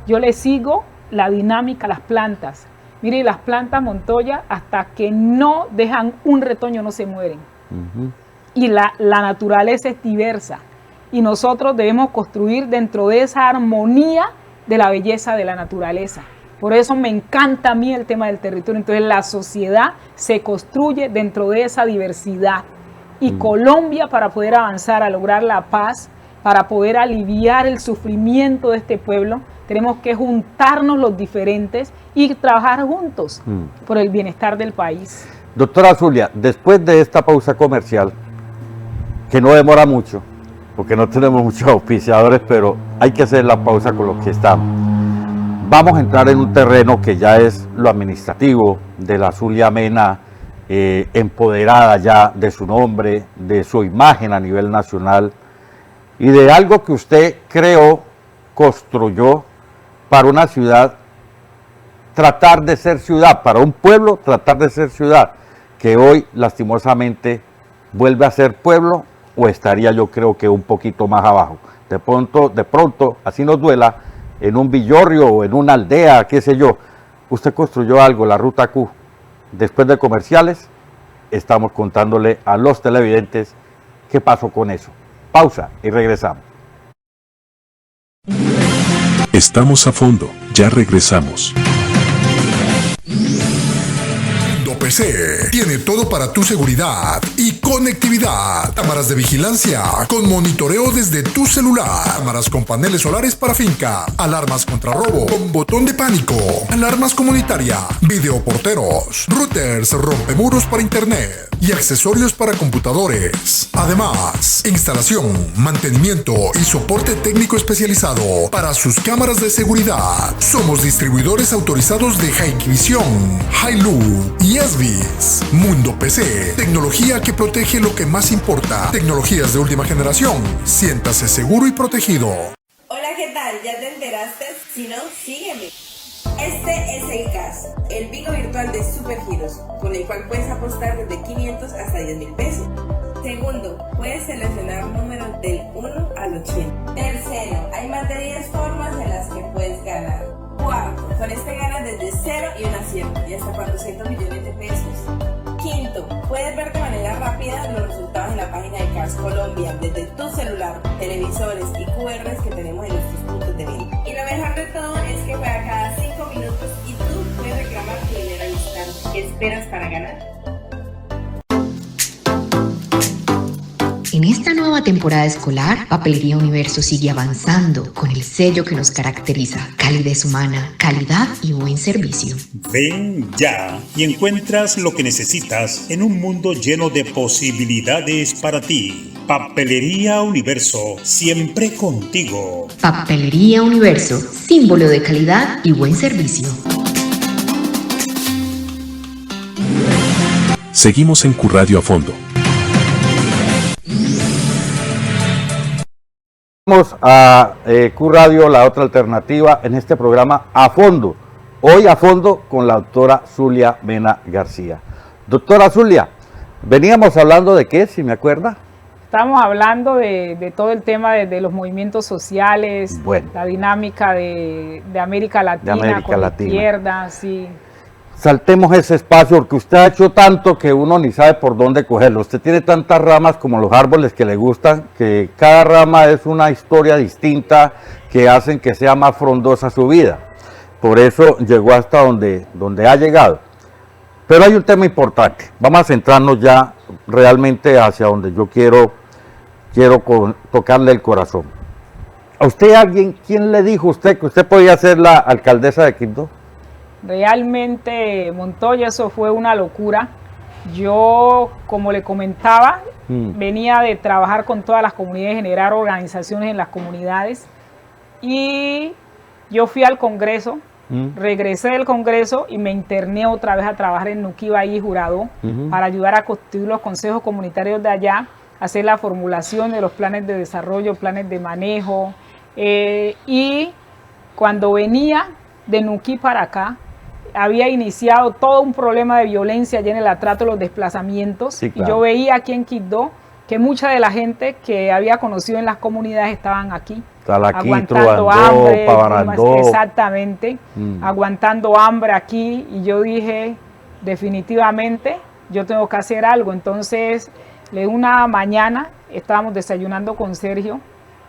Yo le sigo la dinámica a las plantas. Mire, las plantas, Montoya, hasta que no dejan un retoño no se mueren. Y la naturaleza es diversa y nosotros debemos construir dentro de esa armonía de la belleza de la naturaleza. Por eso me encanta a mí el tema del territorio. Entonces la sociedad se construye dentro de esa diversidad y Colombia, para poder avanzar a lograr la paz, para poder aliviar el sufrimiento de este pueblo, tenemos que juntarnos los diferentes y trabajar juntos por el bienestar del país. Doctora Zulia, después de esta pausa comercial, que no demora mucho, porque no tenemos muchos auspiciadores, pero hay que hacer la pausa con lo que estamos. Vamos a entrar en un terreno que ya es lo administrativo de la Zulia Mena, empoderada ya de su nombre, de su imagen a nivel nacional, y de algo que usted creó, construyó para una ciudad, tratar de ser ciudad, para un pueblo tratar de ser ciudad, que hoy lastimosamente vuelve a ser pueblo o estaría yo creo que un poquito más abajo. De pronto, así nos duela, en un villorrio o en una aldea, qué sé yo, usted construyó algo, la Ruta Q. Después de comerciales, estamos contándole a los televidentes qué pasó con eso. Pausa y regresamos. Estamos a fondo, ya regresamos. PC tiene todo para tu seguridad y conectividad. Cámaras de vigilancia con monitoreo desde tu celular. Cámaras con paneles solares para finca. Alarmas contra robo con botón de pánico. Alarmas comunitarias. Videoporteros. Routers rompemuros para internet. Y accesorios para computadores. Además, instalación, mantenimiento y soporte técnico especializado para sus cámaras de seguridad. Somos distribuidores autorizados de Hikvision, Hailu y Esvis. Mundo PC, tecnología que protege lo que más importa. Tecnologías de última generación. Siéntase seguro y protegido. Hola, ¿qué tal? ¿Ya te enteraste? Si no, sígueme. Este es el CAS, el bingo virtual de Supergiros, con el cual puedes apostar desde 500 hasta 10,000 pesos. Segundo, puedes seleccionar números del 1 al 80. Tercero, hay más de 10 formas en las que puedes ganar. Cuarto, con este ganas desde 0 y un acierto, y hasta 400 millones de pesos. Quinto, puedes ver de manera rápida los resultados en la página de CAS Colombia desde tu celular, televisores y QRs que tenemos en nuestros puntos de venta. Y lo mejor de todo es que juega cada 5 minutos y tú puedes reclamar tu dinero al instante. ¿Qué esperas para ganar? En esta nueva temporada escolar, Papelería Universo sigue avanzando con el sello que nos caracteriza: calidez humana, calidad y buen servicio. Ven ya y encuentras lo que necesitas en un mundo lleno de posibilidades para ti. Papelería Universo, siempre contigo. Papelería Universo, símbolo de calidad y buen servicio. Seguimos en QRadio a fondo. Vamos a QRadio, la otra alternativa, en este programa A Fondo. Hoy a fondo con la doctora Zulia Mena García. Doctora Zulia, veníamos hablando de qué, si me acuerda. Estamos hablando de todo el tema de los movimientos sociales, bueno, la dinámica de América Latina, con la izquierda, sí. Saltemos ese espacio porque usted ha hecho tanto que uno ni sabe por dónde cogerlo. Usted tiene tantas ramas como los árboles que le gustan, que cada rama es una historia distinta que hacen que sea más frondosa su vida. Por eso llegó hasta donde ha llegado. Pero hay un tema importante. Vamos a centrarnos ya realmente hacia donde yo quiero tocarle el corazón. ¿A usted quién le dijo a usted que usted podía ser la alcaldesa de Quibdó? Realmente, Montoya, eso fue una locura. Yo, como le comentaba, venía de trabajar con todas las comunidades, generar organizaciones en las comunidades, y yo fui al Congreso, regresé del Congreso y me interné otra vez a trabajar en Nuquiba y Jurado para ayudar a constituir los consejos comunitarios de allá, hacer la formulación de los planes de desarrollo, planes de manejo, y cuando venía de Nuquí para acá, había iniciado todo un problema de violencia allá en el atrato de los desplazamientos. Sí, claro. Y yo veía aquí en Quibdó que mucha de la gente que había conocido en las comunidades estaban aquí, aguantando hambre, exactamente, aguantando hambre aquí, y yo dije, definitivamente, yo tengo que hacer algo. Entonces, una mañana estábamos desayunando con Sergio,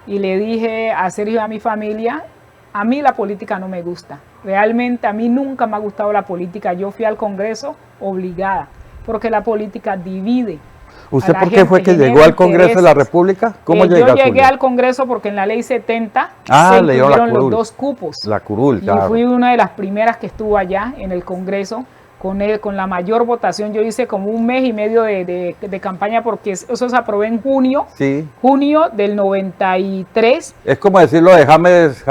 y le dije a Sergio y a mi familia, a mí la política no me gusta. Realmente a mí nunca me ha gustado la política. Yo fui al Congreso obligada, porque la política divide. ¿Usted por qué fue que llegó al Congreso de la República? ¿Cómo llegó? Yo llegué al Congreso porque en la ley 70 se incluyeron los 2 cupos. La curul, claro. Y fui una de las primeras que estuvo allá en el Congreso. Con la mayor votación. Yo hice como 1 mes y medio de campaña, porque eso se aprobó en junio, sí. Junio del 93. Es como decirlo de James,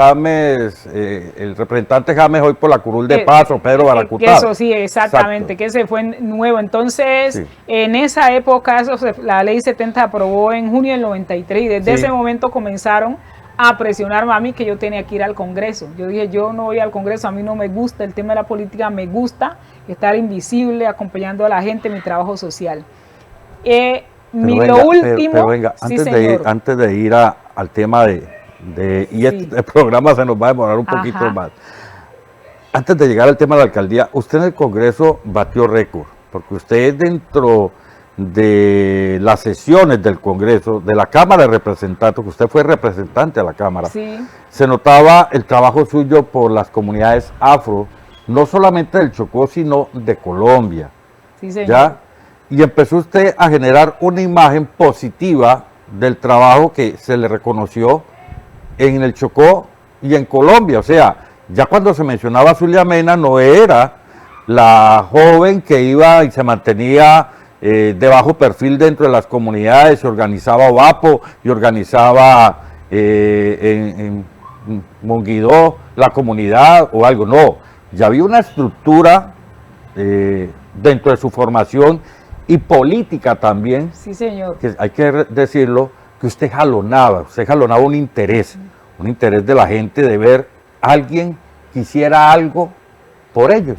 el representante James hoy por la curul de Paz, o Pedro Baracutá. Eso sí, exactamente. Exacto. Que ese fue nuevo. Entonces, sí. En esa época, la ley 70 se aprobó en junio del 93, y desde ese momento comenzaron a presionarme a mí que yo tenía que ir al Congreso. Yo dije, yo no voy al Congreso, a mí no me gusta el tema de la política, me gusta estar invisible, acompañeste a la gente, mi trabajo social. Lo último, venga, antes de ir al tema el programa se nos va a demorar un poquito más. Antes de llegar al tema de la alcaldía, usted en el Congreso batió récord, porque usted dentro de las sesiones del Congreso, de la Cámara de Representantes, que usted fue representante a la Cámara, Sí. se notaba el trabajo suyo por las comunidades afro, no solamente del Chocó, sino de Colombia. Sí, señor. ¿Ya? Y empezó usted a generar una imagen positiva del trabajo que se le reconoció en el Chocó y en Colombia. O sea, ya cuando se mencionaba a Zulia Mena, no era la joven que iba y se mantenía de bajo perfil dentro de las comunidades, se organizaba OAPO y organizaba en Monguidó la comunidad o algo. No, ya había una estructura dentro de su formación y política también, Sí, señor. que hay que decirlo, que usted jalonaba un interés de la gente de ver a alguien que hiciera algo por ellos.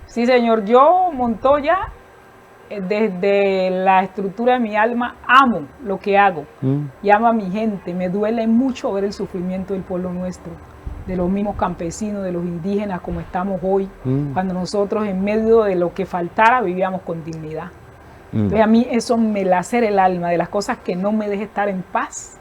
Sí, señor. Yo, Montoya, desde la estructura de mi alma, amo lo que hago y amo a mi gente. Me duele mucho ver el sufrimiento del pueblo nuestro, de los mismos campesinos, de los indígenas, como estamos hoy, cuando nosotros en medio de lo que faltara vivíamos con dignidad. Entonces a mí eso me lacera el alma, de las cosas que no me deja estar en paz,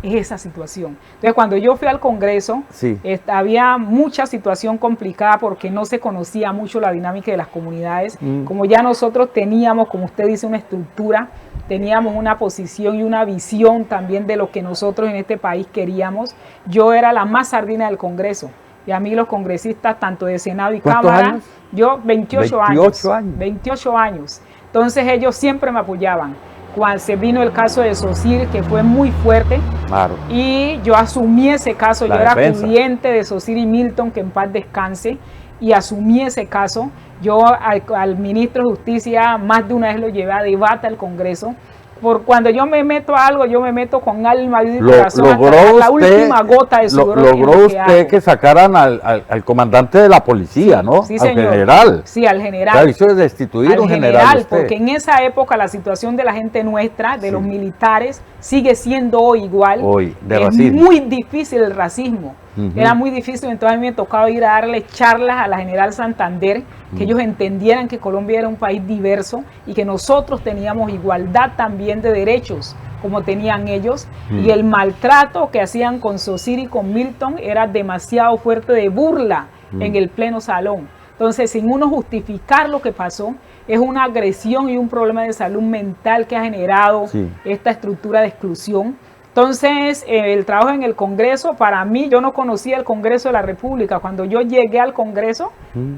es esa situación. Entonces cuando yo fui al Congreso, Sí. había mucha situación complicada porque no se conocía mucho la dinámica de las comunidades. Como ya nosotros teníamos, como usted dice, una estructura, teníamos una posición y una visión también de lo que nosotros en este país queríamos. Yo era la más sardina del Congreso. Y a mí los congresistas, tanto de Senado y ¿Cuántos Cámara, años? yo 28 28 años. 28 años. Entonces ellos siempre me apoyaban. Cuando se vino el caso de Sosir, que fue muy fuerte, Claro. y yo asumí ese caso. La Yo era defensa. cliente de Sosir y Milton, que en paz descanse, y asumí ese caso. Yo al ministro de Justicia más de una vez lo llevé a debate al Congreso. Por cuando yo me meto a algo, yo me meto con alma, vida y corazón, hasta la última gota de sudor. Logró usted que sacaran al comandante de la policía, ¿no? Sí, al señor. general. Sí, al general. Claro, hizo destituir Al un general. general, usted. porque en esa época la situación de la gente nuestra, de los militares, sigue siendo hoy igual. Hoy, de es racismo. muy difícil el racismo. Era muy difícil, entonces a mí me tocaba ir a darle charlas a la general Santander, que ellos entendieran que Colombia era un país diverso y que nosotros teníamos igualdad también de derechos, como tenían ellos, y el maltrato que hacían con Sosir y con Milton era demasiado fuerte, de burla en el pleno salón. Entonces, sin uno justificar lo que pasó, es una agresión y un problema de salud mental que ha generado esta estructura de exclusión. Entonces, el trabajo en el Congreso, para mí, yo no conocía el Congreso de la República. Cuando yo llegué al Congreso,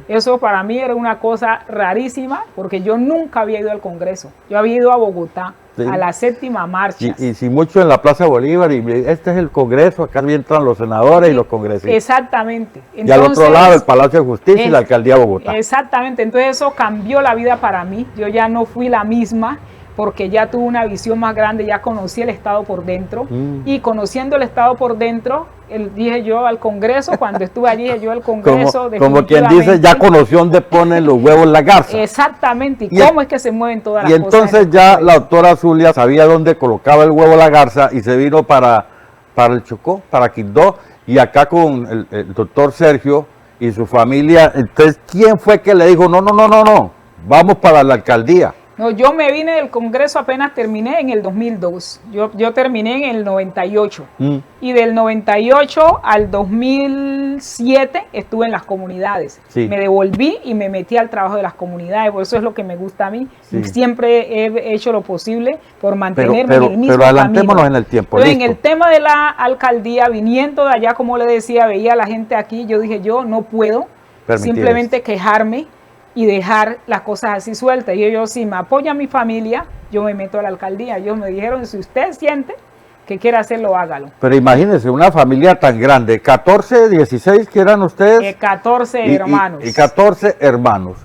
eso para mí era una cosa rarísima, porque yo nunca había ido al Congreso. Yo había ido a Bogotá, a la 7ª marcha. Y si mucho en la Plaza Bolívar, y este es el Congreso, acá entran los senadores y los congresistas. Exactamente. Y al otro lado el Palacio de Justicia y la Alcaldía de Bogotá. Exactamente, entonces eso cambió la vida para mí. Yo ya no fui la misma, porque ya tuve una visión más grande, ya conocí el Estado por dentro, y conociendo el Estado por dentro, dije yo al Congreso, cuando estuve allí, dije yo al Congreso, como quien dice, ya conoció dónde ponen los huevos la garza. Exactamente, y cómo es que se mueven todas las cosas. Y entonces ya la doctora Zulia sabía dónde colocaba el huevo la garza y se vino para el Chocó, para Quindó, y acá con el doctor Sergio y su familia. Entonces, ¿quién fue que le dijo, no, vamos para la alcaldía? No, yo me vine del Congreso, apenas terminé en el 2002. Yo terminé en el 98. Y del 98 al 2007 estuve en las comunidades. Me devolví y me metí al trabajo de las comunidades. Por eso es lo que me gusta a mí. Siempre he hecho lo posible por mantenerme en el mismo pero adelantémonos camino. en el tiempo. Entonces, en el tema de la alcaldía, viniendo de allá, como le decía, veía a la gente aquí. Yo dije, yo no puedo simplemente quejarme y dejar las cosas así sueltas. Y yo, si me apoya mi familia, yo me meto a la alcaldía. Ellos me dijeron, si usted siente que quiere hacerlo, hágalo. Pero imagínense, una familia tan grande, 14, 16, ¿qué eran ustedes? 14 hermanos. Y 14 hermanos.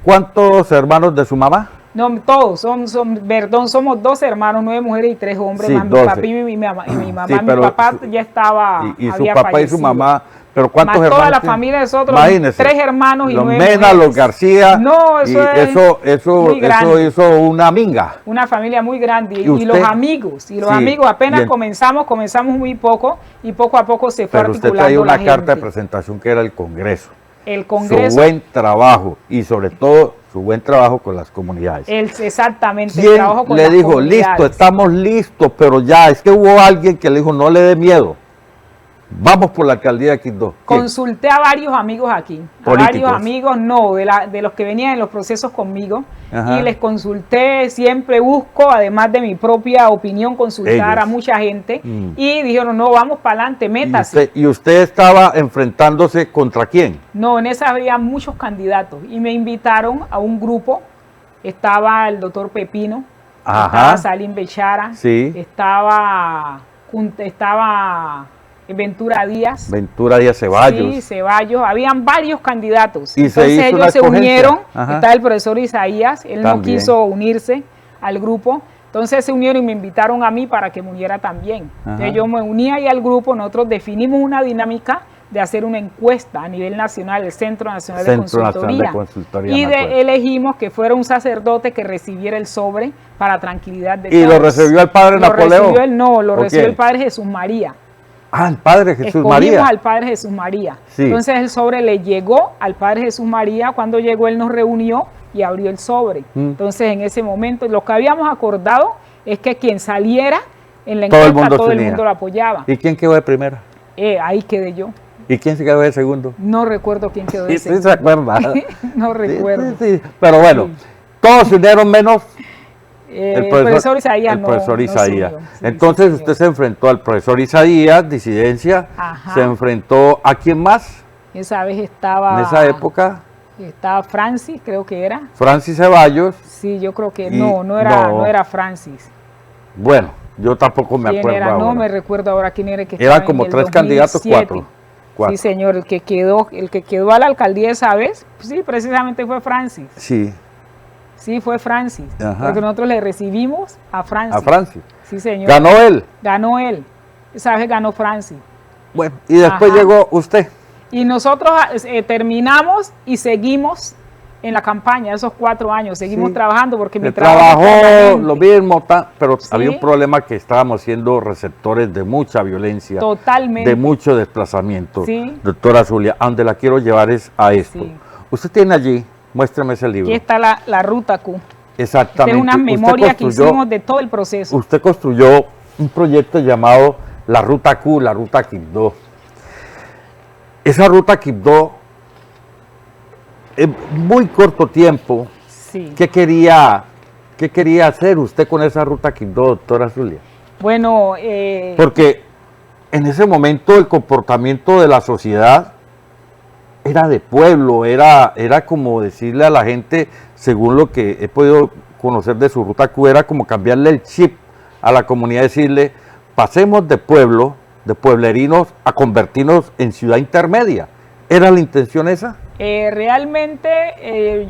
¿Cuántos hermanos de su mamá? No, todos, somos 12 hermanos, 9 mujeres y 3 hombres, más mi papá y mi mamá. Mi papá ya estaba, y su papá fallecido. Y su mamá. ¿Pero cuántos más hermanos? Toda la familia de nosotros, 3 hermanos y 9 Mena, mujeres. los García. No, eso hizo una minga. Una familia muy grande. ¿Y los amigos, apenas comenzamos muy poco, y poco a poco se fue articulando. Pero usted traía una la carta gente. de presentación que era el Congreso. El Congreso. Su buen trabajo y sobre todo su buen trabajo con las comunidades. Exactamente, el ¿Quién trabajo con le las dijo, comunidades. listo, estamos listos, pero ya, es que hubo alguien que le dijo, no le dé miedo, vamos por la alcaldía de Quibdó? ¿Quién? Consulté a varios amigos aquí, a ¿Políticos? varios amigos, no, de los que venían en los procesos conmigo, Ajá. y les consulté, siempre busco, además de mi propia opinión, consultar Ellos. a mucha gente, Mm. y dijeron, no, vamos para adelante, métase. ¿Y usted estaba enfrentándose contra quién? No, en esa había muchos candidatos, y me invitaron a un grupo, estaba el doctor Pepino, Ajá. estaba Salim Bechara, Sí. estaba Ventura Díaz. Ventura Díaz Ceballos. Sí, Ceballos, habían varios candidatos. Y se Entonces hizo una ellos se escogencia. unieron, Ajá. está el profesor Isaías, él También. no quiso unirse al grupo, entonces se unieron y me invitaron a mí para que me uniera también. Entonces Ajá. yo me uní ahí al grupo, nosotros definimos una dinámica de hacer una encuesta a nivel nacional, el Centro Nacional de Centro Nacional de Consultoría, Consultoría, y me acuerdo. elegimos que fuera un sacerdote que recibiera el sobre para tranquilidad de ¿Y lo todos. recibió el padre Napoleón? Recibió él, no, lo ¿O recibió quién? el padre Jesús María. Ah, el padre Jesús Escogimos María. al Padre Jesús María. Sí. Entonces el sobre le llegó al Padre Jesús María. Cuando llegó, él nos reunió y abrió el sobre. Entonces en ese momento lo que habíamos acordado es que quien saliera en la Todo el encuesta, mundo todo se el unía. mundo lo apoyaba. ¿Y quién quedó de primera? Ahí quedé yo. ¿Y quién se quedó de segundo? No recuerdo quién quedó de Sí, segundo. se acuerda. No recuerdo. Sí. Pero bueno, todos se unieron menos El profesor Isaías el no. profesor no Isaías. subió. Sí, Entonces sí, usted se enfrentó al profesor Isaías, disidencia, Ajá. se enfrentó a quién más Esa vez estaba. en esa época, Estaba Francis, creo que era. Francis Ceballos. Sí, yo creo que Y no era Francis. Bueno, yo tampoco me ¿Quién acuerdo era? ahora. No me recuerdo ahora quién era el que Eran estaba en como el 3 candidatos, 2007. 4. Sí, señor, el que quedó a la alcaldía esa vez, sí, precisamente fue Francis. Sí, Sí, fue Francis. Ajá. Porque nosotros le recibimos a Francis. a Francis. Sí, señor. ¿Ganó él? Ganó él. Esa vez ganó Francis. Bueno, y después Ajá. llegó usted. Y nosotros terminamos y seguimos en la campaña esos 4 años. Seguimos Sí. trabajando porque mi Se trabajo es trabajó permanente. lo mismo, pero Sí. había un problema que estábamos siendo receptores de mucha violencia, Totalmente. de mucho desplazamiento. Sí. Doctora Zulia, a donde la quiero llevar es a esto. Sí. Usted tiene allí, muéstrame ese libro. Aquí está la ruta Q. Esta Exactamente. es una Usted memoria que construyó- hicimos de todo el proceso. Usted construyó un proyecto llamado la Ruta Q, la Ruta Quibdó. Esa Ruta Quibdó, en muy corto tiempo, Sí. ¿qué quería hacer usted con esa Ruta Quibdó, doctora Zulia? Bueno, Porque en ese momento el comportamiento de la sociedad era de pueblo, era como decirle a la gente, según lo que he podido conocer de su Ruta Q, era como cambiarle el chip a la comunidad, decirle, pasemos de pueblo, de pueblerinos, a convertirnos en ciudad intermedia. ¿Era la intención esa? realmente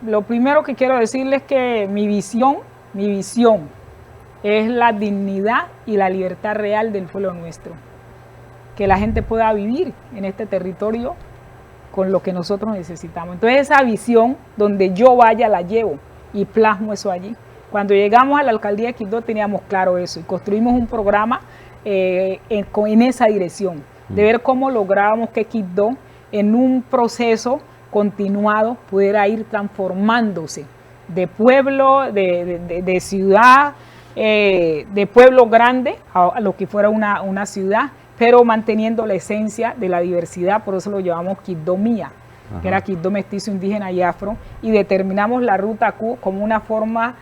lo primero que quiero decirles es que mi visión es la dignidad y la libertad real del pueblo nuestro. Que la gente pueda vivir en este territorio con lo que nosotros necesitamos. Entonces esa visión, donde yo vaya, la llevo y plasmo eso allí. Cuando llegamos a la alcaldía de Quibdó teníamos claro eso y construimos un programa en esa dirección, de ver cómo lográbamos que Quibdó en un proceso continuado pudiera ir transformándose de pueblo, de ciudad, de pueblo grande a lo que fuera una ciudad, pero manteniendo la esencia de la diversidad, por eso lo llamamos Quibdó Mía, que era Quibdó mestizo, indígena y afro, y determinamos la Ruta Q como una forma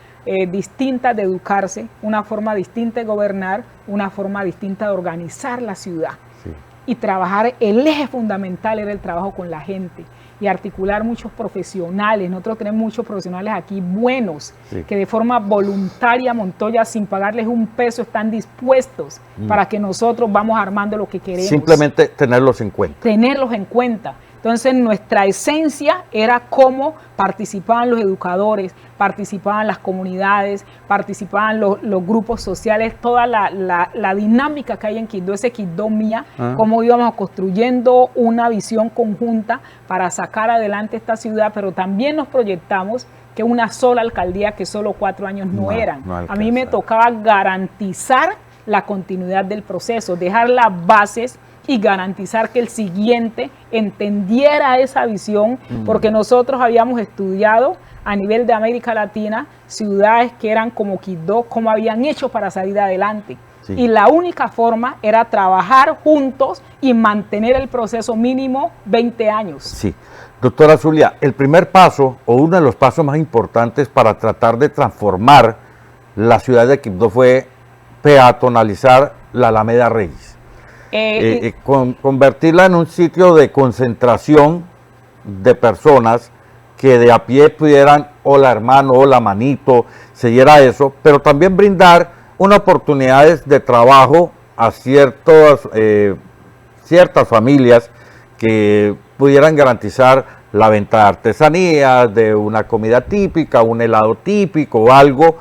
distinta de educarse, una forma distinta de gobernar, una forma distinta de organizar la ciudad. Sí. Y trabajar, el eje fundamental era el trabajo con la gente y articular muchos profesionales. Nosotros tenemos muchos profesionales aquí buenos, Sí. que de forma voluntaria, Montoya, sin pagarles un peso, están dispuestos para que nosotros vamos armando lo que queremos. Simplemente tenerlos en cuenta. Tenerlos en cuenta. Entonces nuestra esencia era cómo participaban los educadores, participaban las comunidades, participaban los grupos sociales, toda la dinámica que hay en Quibdó, ese Quibdó Mía, cómo íbamos construyendo una visión conjunta para sacar adelante esta ciudad, pero también nos proyectamos que una sola alcaldía, que solo 4 años no eran. no A mí me alcanza. tocaba garantizar la continuidad del proceso, dejar las bases y garantizar que el siguiente entendiera esa visión, porque nosotros habíamos estudiado a nivel de América Latina ciudades que eran como Quibdó, cómo habían hecho para salir adelante. Sí. Y la única forma era trabajar juntos y mantener el proceso mínimo 20 años. Sí. Doctora Zulia, el primer paso o uno de los pasos más importantes para tratar de transformar la ciudad de Quibdó fue peatonalizar la Alameda Reyes. Convertirla en un sitio de concentración de personas que de a pie pudieran, hola hermano, hola manito, se diera eso, pero también brindar unas oportunidades de trabajo a ciertas familias que pudieran garantizar la venta de artesanías, de una comida típica, un helado típico o algo,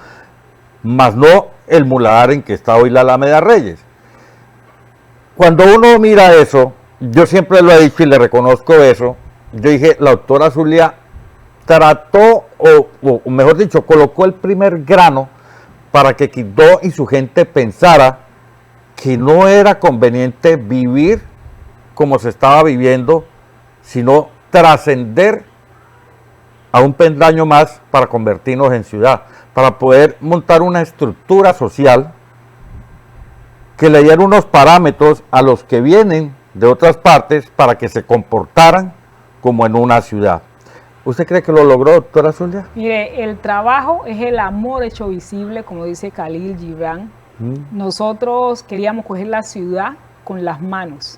más no el muladar en que está hoy la Alameda Reyes. Cuando uno mira eso, yo siempre lo he dicho y le reconozco eso, yo dije, la doctora Zulia trató, o mejor dicho, colocó el primer grano para que Quibdó y su gente pensara que no era conveniente vivir como se estaba viviendo, sino trascender a un peldaño más para convertirnos en ciudad, para poder montar una estructura social que le diera unos parámetros a los que vienen de otras partes para que se comportaran como en una ciudad. ¿Usted cree que lo logró, doctora Zulia? Mire, el trabajo es el amor hecho visible, como dice Khalil Gibran. Nosotros queríamos coger la ciudad con las manos,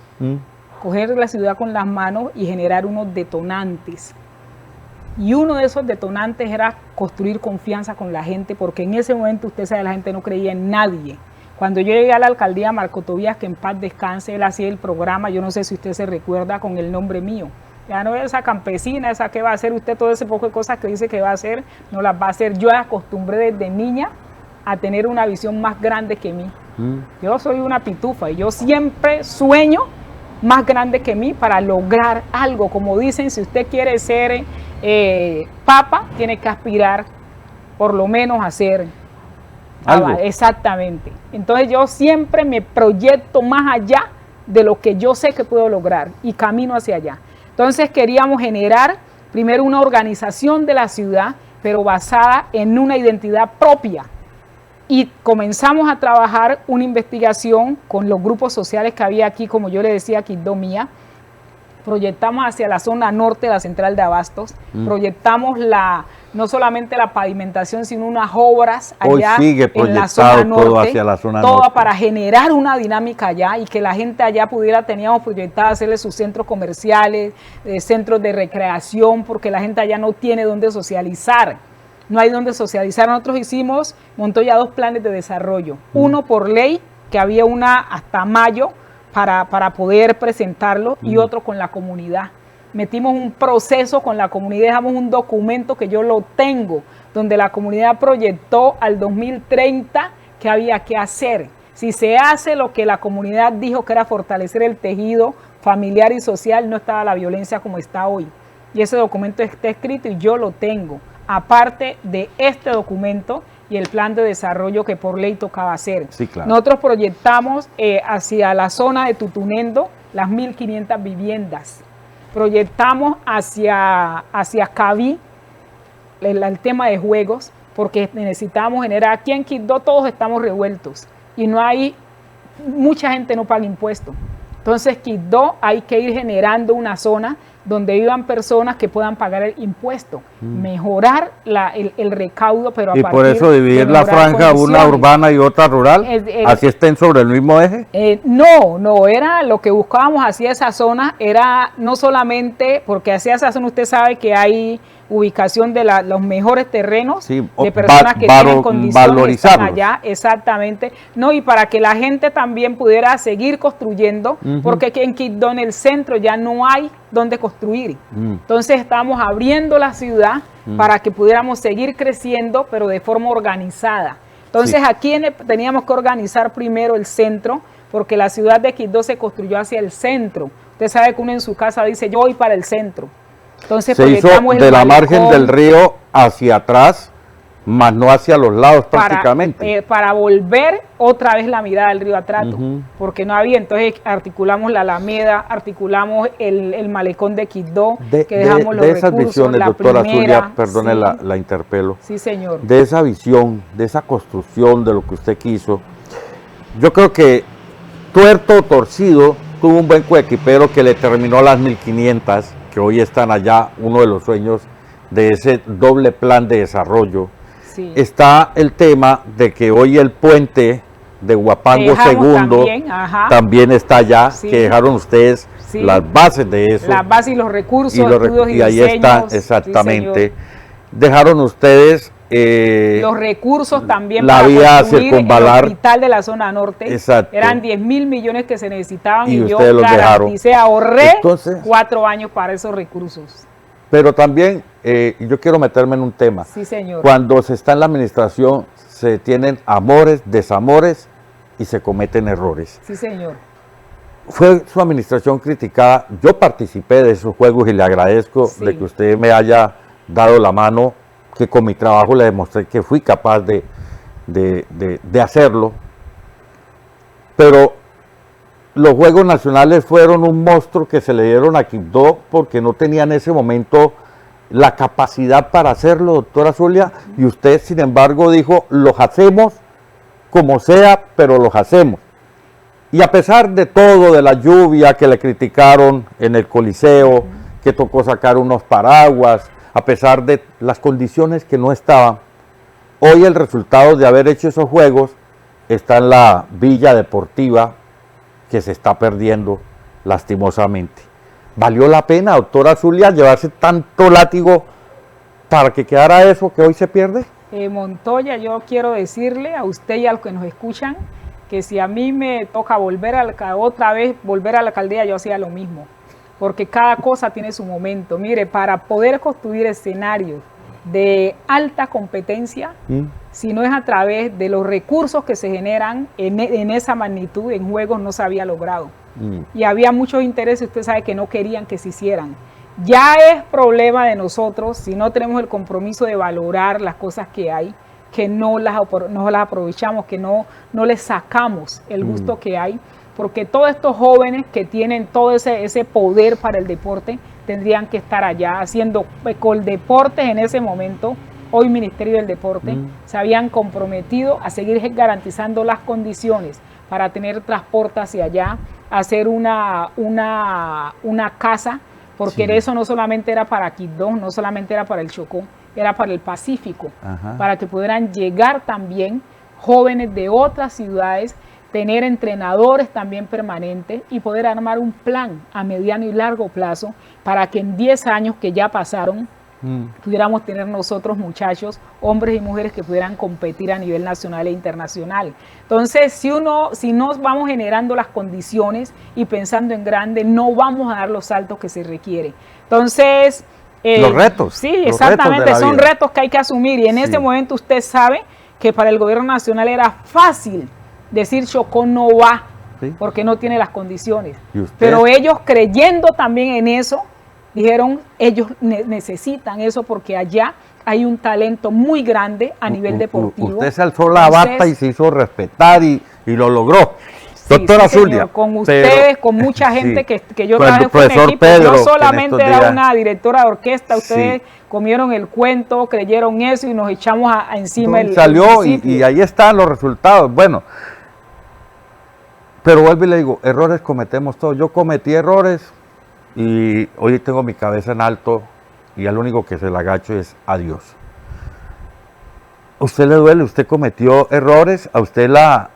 coger la ciudad con las manos y generar unos detonantes. Y uno de esos detonantes era construir confianza con la gente, porque en ese momento, usted sabe, la gente no creía en nadie. Cuando yo llegué a la alcaldía, Marco Tobías, que en paz descanse, él hacía el programa, yo no sé si usted se recuerda, con el nombre mío. Ya no es esa campesina, esa que va a hacer usted, todo ese poco de cosas que dice que va a hacer, no las va a hacer. Yo acostumbré desde niña a tener una visión más grande que mí. Yo soy una pitufa y yo siempre sueño más grande que mí para lograr algo. Como dicen, si usted quiere ser papa, tiene que aspirar por lo menos a ser algo. Exactamente. Entonces yo siempre me proyecto más allá de lo que yo sé que puedo lograr y camino hacia allá. Entonces queríamos generar primero una organización de la ciudad, pero basada en una identidad propia. Y comenzamos a trabajar una investigación con los grupos sociales que había aquí, como yo le decía, Quibdó Mía. Proyectamos hacia la zona norte de la central de Abastos, proyectamos no solamente la pavimentación, sino unas obras allá en la zona norte, todo hacia la zona toda norte, para generar una dinámica allá y que la gente allá teníamos proyectado hacerle sus centros comerciales, centros de recreación, porque la gente allá no tiene dónde socializar. No hay dónde socializar. Nosotros hicimos, montó ya 2 planes de desarrollo, uno por ley, que había una hasta mayo, para poder presentarlo, y otro con la comunidad. Metimos un proceso con la comunidad, dejamos un documento que yo lo tengo, donde la comunidad proyectó al 2030 qué había que hacer. Si se hace lo que la comunidad dijo que era fortalecer el tejido familiar y social, no estaba la violencia como está hoy. Y ese documento está escrito y yo lo tengo, aparte de este documento y el plan de desarrollo que por ley tocaba hacer. Sí, claro. Nosotros proyectamos hacia la zona de Tutunendo las 1.500 viviendas. Proyectamos hacia Cabí el tema de juegos, porque necesitamos generar, aquí en Quibdó todos estamos revueltos y no hay, mucha gente no paga impuestos. Entonces Quibdó hay que ir generando una zona donde vivan personas que puedan pagar el impuesto, mejorar el recaudo, pero a y partir por eso dividir la franja, una urbana y otra rural, así estén sobre el mismo eje. No, era lo que buscábamos hacia esa zona, era no solamente, porque hacia esa zona usted sabe que hay ubicación de los mejores terrenos, sí, de personas que tienen condiciones están allá, exactamente, no, y para que la gente también pudiera seguir construyendo, porque aquí en Quibdó, en el centro, ya no hay donde construir. Entonces estamos abriendo la ciudad para que pudiéramos seguir creciendo, pero de forma organizada. Entonces aquí teníamos que organizar primero el centro, porque la ciudad de Quibdó se construyó hacia el centro. Usted sabe que uno en su casa dice, yo voy para el centro. Entonces se hizo de la margen del río hacia atrás, más no hacia los lados prácticamente. Para volver otra vez la mirada del río Atrato, porque no había, entonces articulamos la Alameda, articulamos el malecón de Quibdó, que dejamos los esas recursos, visiones, la doctora primera, Zulia, perdone sí. la interpelo. Sí, señor. De esa visión, de esa construcción de lo que usted quiso, yo creo que tuerto o torcido, tuvo un buen coequipero que le terminó las 1500, que hoy están allá, uno de los sueños de ese doble plan de desarrollo. Sí. Está el tema de que hoy el puente de Huapango II también está allá, sí. Que dejaron ustedes sí. Las bases de eso. Las bases y los recursos, y ahí están, exactamente. Sí, dejaron ustedes los recursos también la para vía construir circunvalar, el hospital de la zona norte. Exacto. Eran 10.000 millones que se necesitaban y yo garanticé, ahorré 4 años para esos recursos. Pero también yo quiero meterme en un tema. Sí, señor. Cuando se está en la administración se tienen amores, desamores y se cometen errores. Sí, señor. Fue su administración criticada. Yo participé de esos juegos y le agradezco sí. De que usted me haya dado la mano, que con mi trabajo le demostré que fui capaz de hacerlo. Pero los Juegos Nacionales fueron un monstruo que se le dieron a Quibdó porque no tenía en ese momento la capacidad para hacerlo, doctora Zulia, y usted, sin embargo, dijo, los hacemos como sea, pero los hacemos. Y a pesar de todo, de la lluvia que le criticaron en el Coliseo, que tocó sacar unos paraguas, a pesar de las condiciones que no estaban, hoy el resultado de haber hecho esos juegos está en la Villa Deportiva, que se está perdiendo lastimosamente. ¿Valió la pena, doctora Zulia, llevarse tanto látigo para que quedara eso que hoy se pierde? Montoya, yo quiero decirle a usted y a los que nos escuchan que si a mí me toca volver a la alcaldía, yo hacía lo mismo, porque cada cosa tiene su momento. Mire, para poder construir escenarios de alta competencia, si no es a través de los recursos que se generan en esa magnitud, en juegos no se había logrado. Y había muchos intereses, usted sabe, que no querían que se hicieran. Ya es problema de nosotros, si no tenemos el compromiso de valorar las cosas que hay, que no las aprovechamos, que no les sacamos el gusto que hay, porque todos estos jóvenes que tienen todo ese poder para el deporte tendrían que estar allá haciendo Coldeportes en ese momento. Hoy Ministerio del Deporte se habían comprometido a seguir garantizando las condiciones para tener transporte hacia allá, hacer una casa, porque eso no solamente era para Quibdó, no solamente era para el Chocó, era para el Pacífico, para que pudieran llegar también jóvenes de otras ciudades, tener entrenadores también permanentes y poder armar un plan a mediano y largo plazo para que en 10 años que ya pasaron pudiéramos tener nosotros muchachos, hombres y mujeres que pudieran competir a nivel nacional e internacional. Entonces, si nos vamos generando las condiciones y pensando en grande, no vamos a dar los saltos que se requiere. Entonces, los retos. Sí, exactamente, son retos que hay que asumir y en ese momento usted sabe que para el gobierno nacional era fácil decir Chocó no va porque no tiene las condiciones. Pero ellos, creyendo también en eso, dijeron, ellos necesitan eso porque allá hay un talento muy grande a nivel deportivo. Usted se alzó la bata y se hizo respetar y lo logró. Doctora Zulia. Con ustedes, con mucha gente que yo trabajé con el en equipo. Pedro, no solamente era una directora de orquesta, ustedes comieron el cuento, creyeron eso y nos echamos encima salió y ahí están los resultados. Bueno, pero vuelvo y le digo, errores cometemos todos. Yo cometí errores y hoy tengo mi cabeza en alto y al único que se le agacho es a Dios. ¿A usted le duele? ¿Usted cometió errores? ¿A usted la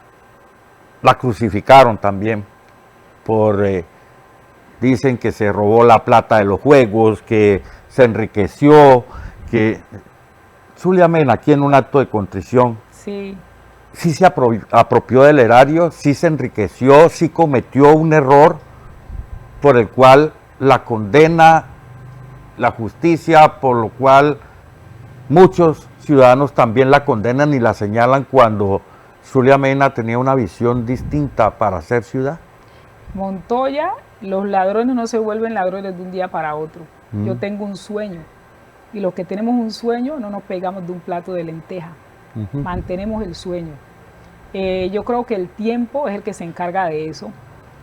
crucificaron también dicen que se robó la plata de los juegos, que se enriqueció, que Zulia Mena, aquí en un acto de contrición, sí se apropió del erario, sí se enriqueció, sí cometió un error por el cual la condena la justicia, por lo cual muchos ciudadanos también la condenan y la señalan cuando Zulia Mena tenía una visión distinta para hacer ciudad. Montoya, los ladrones no se vuelven ladrones de un día para otro. Yo tengo un sueño Y los que tenemos un sueño no nos pegamos de un plato de lenteja, mantenemos el sueño. Yo creo que el tiempo es el que se encarga de eso.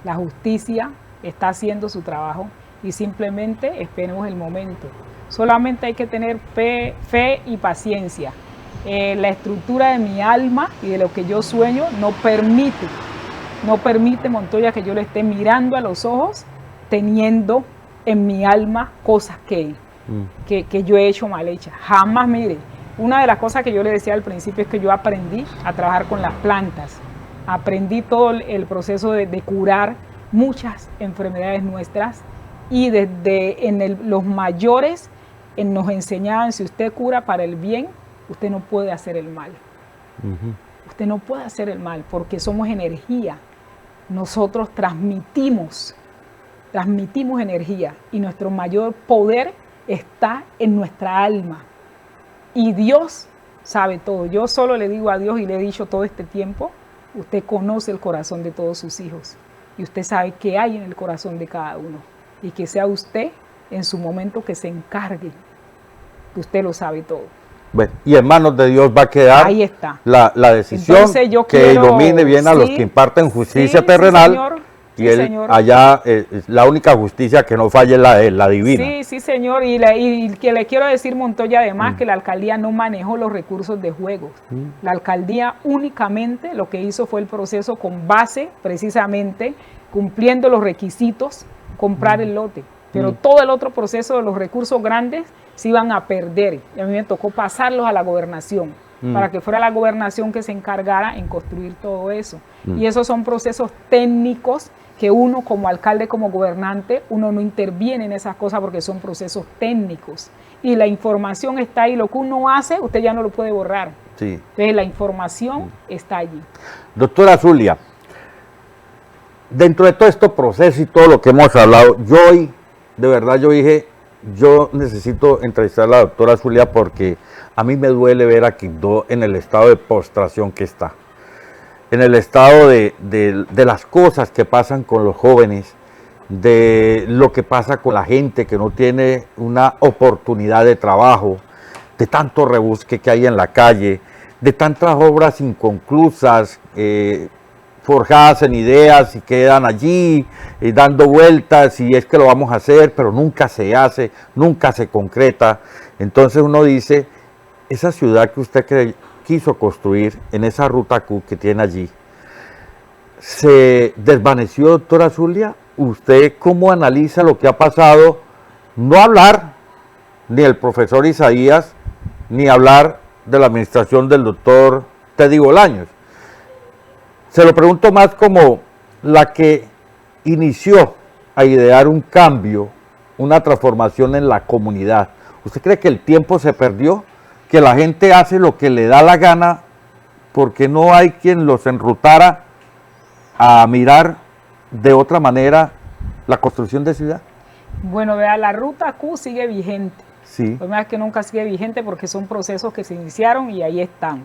La justicia está haciendo su trabajo y simplemente esperemos el momento. Solamente hay que tener fe y paciencia. La estructura de mi alma y de lo que yo sueño no permite, Montoya, que yo le esté mirando a los ojos teniendo en mi alma cosas que yo he hecho mal hechas. Jamás, mire, una de las cosas que yo le decía al principio es que yo aprendí a trabajar con las plantas. Aprendí todo el proceso de curar muchas enfermedades nuestras y desde los mayores nos enseñaban, si usted cura para el bien, usted no puede hacer el mal. Usted no puede hacer el mal porque somos energía. Nosotros transmitimos energía y nuestro mayor poder está en nuestra alma. Y Dios sabe todo. Yo solo le digo a Dios y le he dicho todo este tiempo, usted conoce el corazón de todos sus hijos y usted sabe qué hay en el corazón de cada uno. Y que sea usted en su momento que se encargue, que usted lo sabe todo. Bueno, y en manos de Dios va a quedar ahí está la decisión. Entonces, yo que quiero, ilumine bien a los que imparten justicia terrenal. Sí, señor. Y Sí, él, señor. allá la única justicia que no falle es la divina. Sí, señor. Y que le quiero decir, Montoya, además, que la alcaldía no manejó los recursos de juegos. La alcaldía únicamente lo que hizo fue el proceso con base, precisamente, cumpliendo los requisitos, comprar el lote. Pero todo el otro proceso de los recursos grandes se iban a perder. Y a mí me tocó pasarlos a la gobernación, para que fuera la gobernación que se encargara en construir todo eso. Y esos son procesos técnicos que uno como alcalde, como gobernante, uno no interviene en esas cosas porque son procesos técnicos. Y la información está ahí, lo que uno hace, usted ya no lo puede borrar. Sí. Entonces la información está allí. Doctora Zulia, dentro de todo este proceso y todo lo que hemos hablado, yo dije, yo necesito entrevistar a la doctora Zulia porque a mí me duele ver a Quibdó en el estado de postración que está. En el estado de las cosas que pasan con los jóvenes, de lo que pasa con la gente que no tiene una oportunidad de trabajo, de tanto rebusque que hay en la calle, de tantas obras inconclusas, forjadas en ideas y quedan allí dando vueltas y es que lo vamos a hacer, pero nunca se hace, nunca se concreta. Entonces uno dice, esa ciudad que usted quiso construir en esa ruta Q que tiene allí, ¿se desvaneció, doctora Zulia? ¿Usted cómo analiza lo que ha pasado? No hablar ni el profesor Isaías, ni hablar de la administración del doctor Teddy Bolaños. Se lo pregunto más como la que inició a idear un cambio, una transformación en la comunidad. ¿Usted cree que el tiempo se perdió? ¿Que la gente hace lo que le da la gana porque no hay quien los enrutara a mirar de otra manera la construcción de ciudad? Bueno, vea, la ruta Q sigue vigente. Sí. Lo más es que nunca sigue vigente porque son procesos que se iniciaron y ahí están.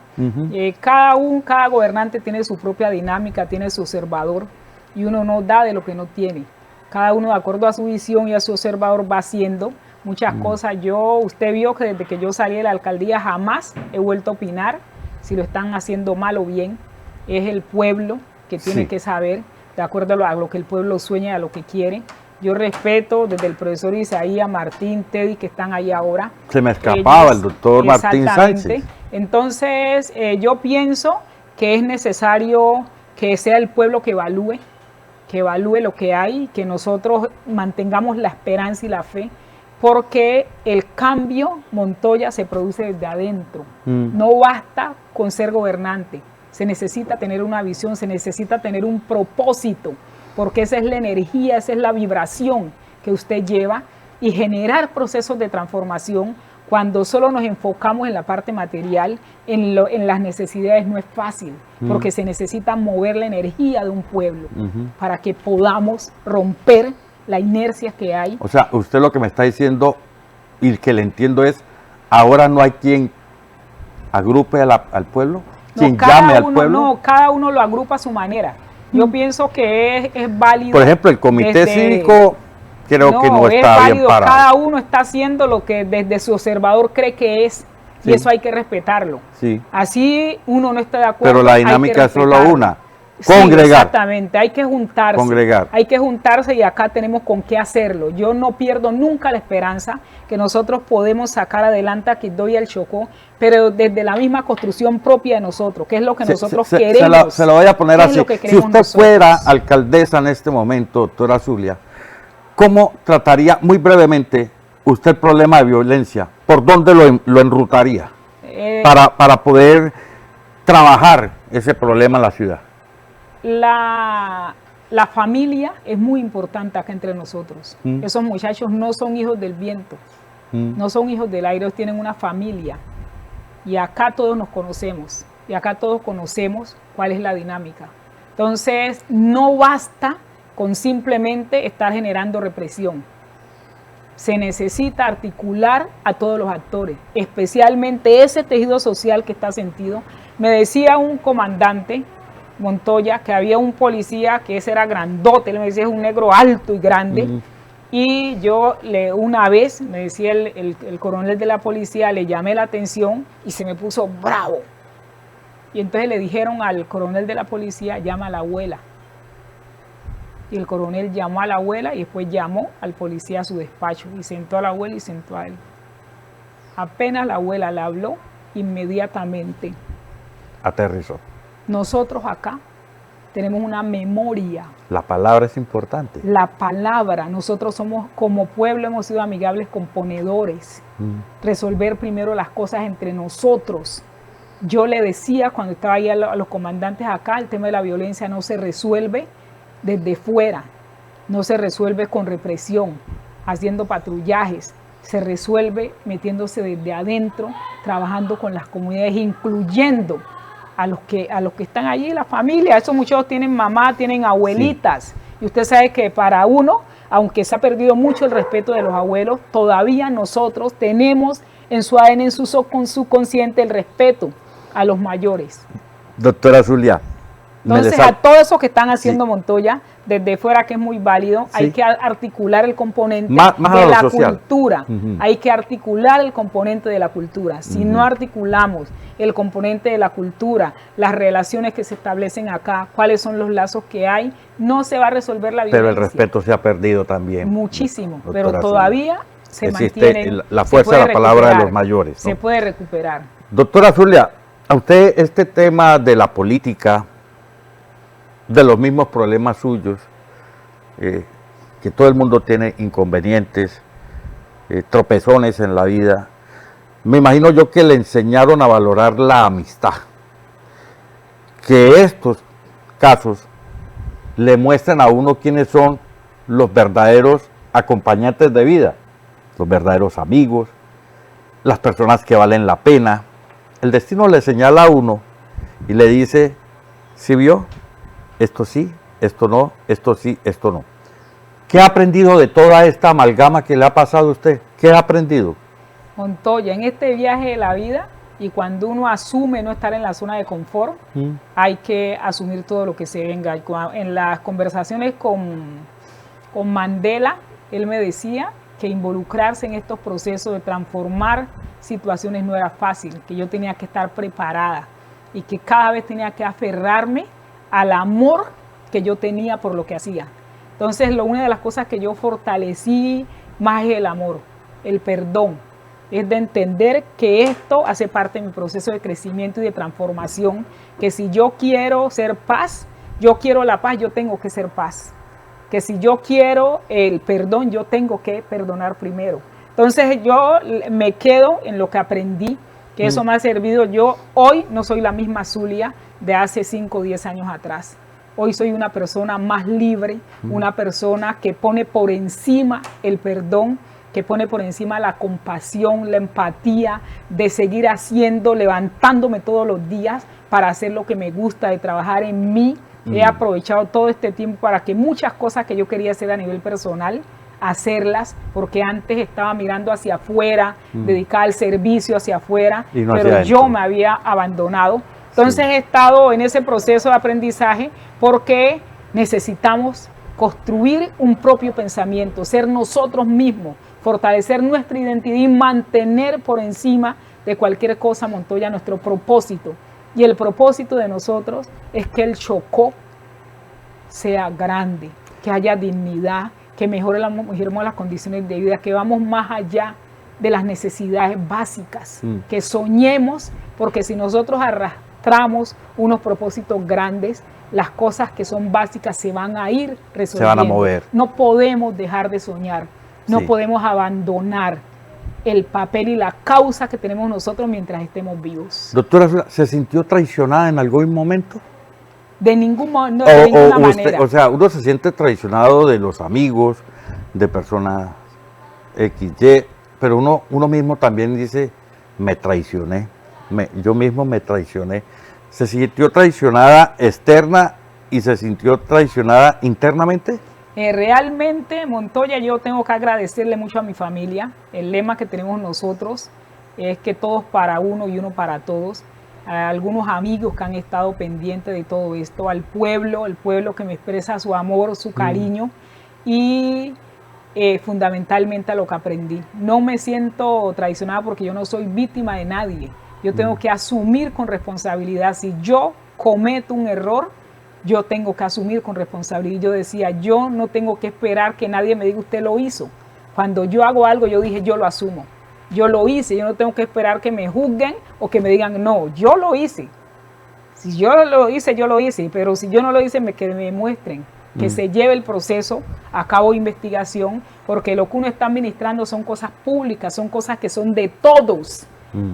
Cada gobernante tiene su propia dinámica, tiene su observador y uno no da de lo que no tiene. Cada uno de acuerdo a su visión y a su observador va haciendo muchas cosas. Usted vio que desde que yo salí de la alcaldía jamás he vuelto a opinar si lo están haciendo mal o bien. Es el pueblo que tiene que saber de acuerdo a lo que el pueblo sueña y a lo que quiere. Yo respeto desde el profesor Isaías, Martín, Teddy, que están ahí ahora. Se me escapaba el doctor Martín Sánchez. Entonces, yo pienso que es necesario que sea el pueblo que evalúe lo que hay, que nosotros mantengamos la esperanza y la fe, porque el cambio, Montoya, se produce desde adentro. No basta con ser gobernante, se necesita tener una visión, se necesita tener un propósito, porque esa es la energía, esa es la vibración que usted lleva, y generar procesos de transformación cuando solo nos enfocamos en la parte material, en las necesidades, no es fácil, porque se necesita mover la energía de un pueblo para que podamos romper la inercia que hay. O sea, usted lo que me está diciendo y que le entiendo es, ahora no hay quien agrupe al pueblo, quien llame al pueblo. No, cada uno lo agrupa a su manera. Yo pienso que es válido. Por ejemplo, el comité cívico creo que no es está bien válido, parado. cada uno está haciendo lo que desde su observador cree que es, Sí. y eso hay que respetarlo. Sí. Así uno no está de acuerdo. Pero la hay que dinámica es solo respetarlo. una. Sí, Congregar. exactamente, hay que juntarse. Congregar. Hay que juntarse y acá tenemos con qué hacerlo. Yo no pierdo nunca la esperanza que nosotros podemos sacar adelante a Quibdó y el Chocó, pero desde la misma construcción propia de nosotros, que es lo que nosotros queremos. Se lo voy a poner ¿Qué es así. lo que Si queremos usted nosotros? fuera alcaldesa en este momento, doctora Zulia, ¿cómo trataría, muy brevemente, usted el problema de violencia? ¿Por dónde lo enrutaría para poder trabajar ese problema en la ciudad? La familia es muy importante acá entre nosotros. Esos muchachos no son hijos del viento, no son hijos del aire, ellos tienen una familia. Y acá todos nos conocemos, y acá todos conocemos cuál es la dinámica. Entonces, no basta con simplemente estar generando represión. Se necesita articular a todos los actores, especialmente ese tejido social que está sentido. Me decía un comandante, Montoya, que había un policía que ese era grandote, él me decía es un negro alto y grande, y yo una vez, me decía el coronel de la policía, le llamé la atención y se me puso bravo. Y entonces le dijeron al coronel de la policía, llama a la abuela. Y el coronel llamó a la abuela y después llamó al policía a su despacho y sentó a la abuela y sentó a él. Apenas la abuela le habló, inmediatamente Aterrizó. nosotros acá tenemos una memoria. La palabra es importante. La palabra, nosotros somos como pueblo, hemos sido amigables con ponedores. Resolver primero las cosas entre nosotros. Yo le decía cuando estaba ahí a los comandantes acá, el tema de la violencia no se resuelve desde fuera, no se resuelve con represión, haciendo patrullajes, se resuelve metiéndose desde adentro, trabajando con las comunidades, incluyendo a los que están allí, la familia. Esos muchachos tienen mamá, tienen abuelitas, sí. Y usted sabe que para uno, aunque se ha perdido mucho el respeto de los abuelos, todavía nosotros tenemos en su ADN, en su subconsciente, el respeto a los mayores. Doctora Zulia. Entonces, a todos esos que están haciendo Montoya, desde fuera, que es muy válido, sí. Hay que articular el componente más de la social. Cultura. Hay que articular el componente de la cultura. Si no articulamos el componente de la cultura, las relaciones que se establecen acá, cuáles son los lazos que hay, no se va a resolver la violencia. Pero el respeto se ha perdido también. Muchísimo, doctora pero todavía Zulia. se mantiene. La fuerza de la palabra de los mayores, ¿no? Se puede recuperar. Doctora Zulia, a usted este tema de la política, de los mismos problemas suyos, que todo el mundo tiene inconvenientes, tropezones en la vida, me imagino yo que le enseñaron a valorar la amistad, que estos casos le muestran a uno quiénes son los verdaderos acompañantes de vida, los verdaderos amigos, las personas que valen la pena. El destino le señala a uno y le dice, ¿sí vio? Esto sí, esto no, esto sí, esto no. ¿Qué ha aprendido de toda esta amalgama que le ha pasado a usted? ¿Qué ha aprendido? Montoya, en este viaje de la vida, y cuando uno asume no estar en la zona de confort, hay que asumir todo lo que se venga. En las conversaciones con Mandela, él me decía que involucrarse en estos procesos de transformar situaciones no era fácil, que yo tenía que estar preparada y que cada vez tenía que aferrarme al amor que yo tenía por lo que hacía. Entonces, una de las cosas que yo fortalecí más es el amor, el perdón. Es de entender que esto hace parte de mi proceso de crecimiento y de transformación, que si yo quiero ser paz, yo quiero la paz, yo tengo que ser paz. Que si yo quiero el perdón, yo tengo que perdonar primero. Entonces, yo me quedo en lo que aprendí, que eso me ha servido. Yo hoy no soy la misma Zulia de hace 5 o 10 años atrás. Hoy soy una persona más libre, una persona que pone por encima el perdón, que pone por encima la compasión, la empatía, de seguir haciendo, levantándome todos los días para hacer lo que me gusta, de trabajar en mí. He aprovechado todo este tiempo para que muchas cosas que yo quería hacer a nivel personal, hacerlas, porque antes estaba mirando hacia afuera, dedicada al servicio hacia afuera, no pero yo me había abandonado. Entonces he estado en ese proceso de aprendizaje porque necesitamos construir un propio pensamiento, ser nosotros mismos, fortalecer nuestra identidad y mantener por encima de cualquier cosa, Montoya, nuestro propósito. Y el propósito de nosotros es que el Chocó sea grande, que haya dignidad, que mejoremos las condiciones de vida, que vamos más allá de las necesidades básicas, que soñemos, porque si nosotros arrastramos unos propósitos grandes, las cosas que son básicas se van a ir resolviendo. Se van a mover. No podemos dejar de soñar, no podemos abandonar el papel y la causa que tenemos nosotros mientras estemos vivos. Doctora, ¿se sintió traicionada en algún momento? De ninguna manera. O sea, uno se siente traicionado de los amigos, de personas XY, pero uno mismo también dice, me traicioné, yo mismo me traicioné. ¿Se sintió traicionada externa y se sintió traicionada internamente? Realmente, Montoya, yo tengo que agradecerle mucho a mi familia. El lema que tenemos nosotros es que todos para uno y uno para todos. A algunos amigos que han estado pendientes de todo esto, al pueblo, el pueblo que me expresa su amor, su cariño y fundamentalmente a lo que aprendí. No me siento traicionada porque yo no soy víctima de nadie. Yo tengo que asumir con responsabilidad. Si yo cometo un error, yo tengo que asumir con responsabilidad. Yo decía, yo no tengo que esperar que nadie me diga usted lo hizo. Cuando yo hago algo, yo dije, yo lo asumo. Yo lo hice, yo no tengo que esperar que me juzguen o que me digan, no, yo lo hice. Si yo lo hice, yo lo hice, pero si yo no lo hice, que me muestren, que se lleve el proceso a cabo de investigación, porque lo que uno está administrando son cosas públicas, son cosas que son de todos.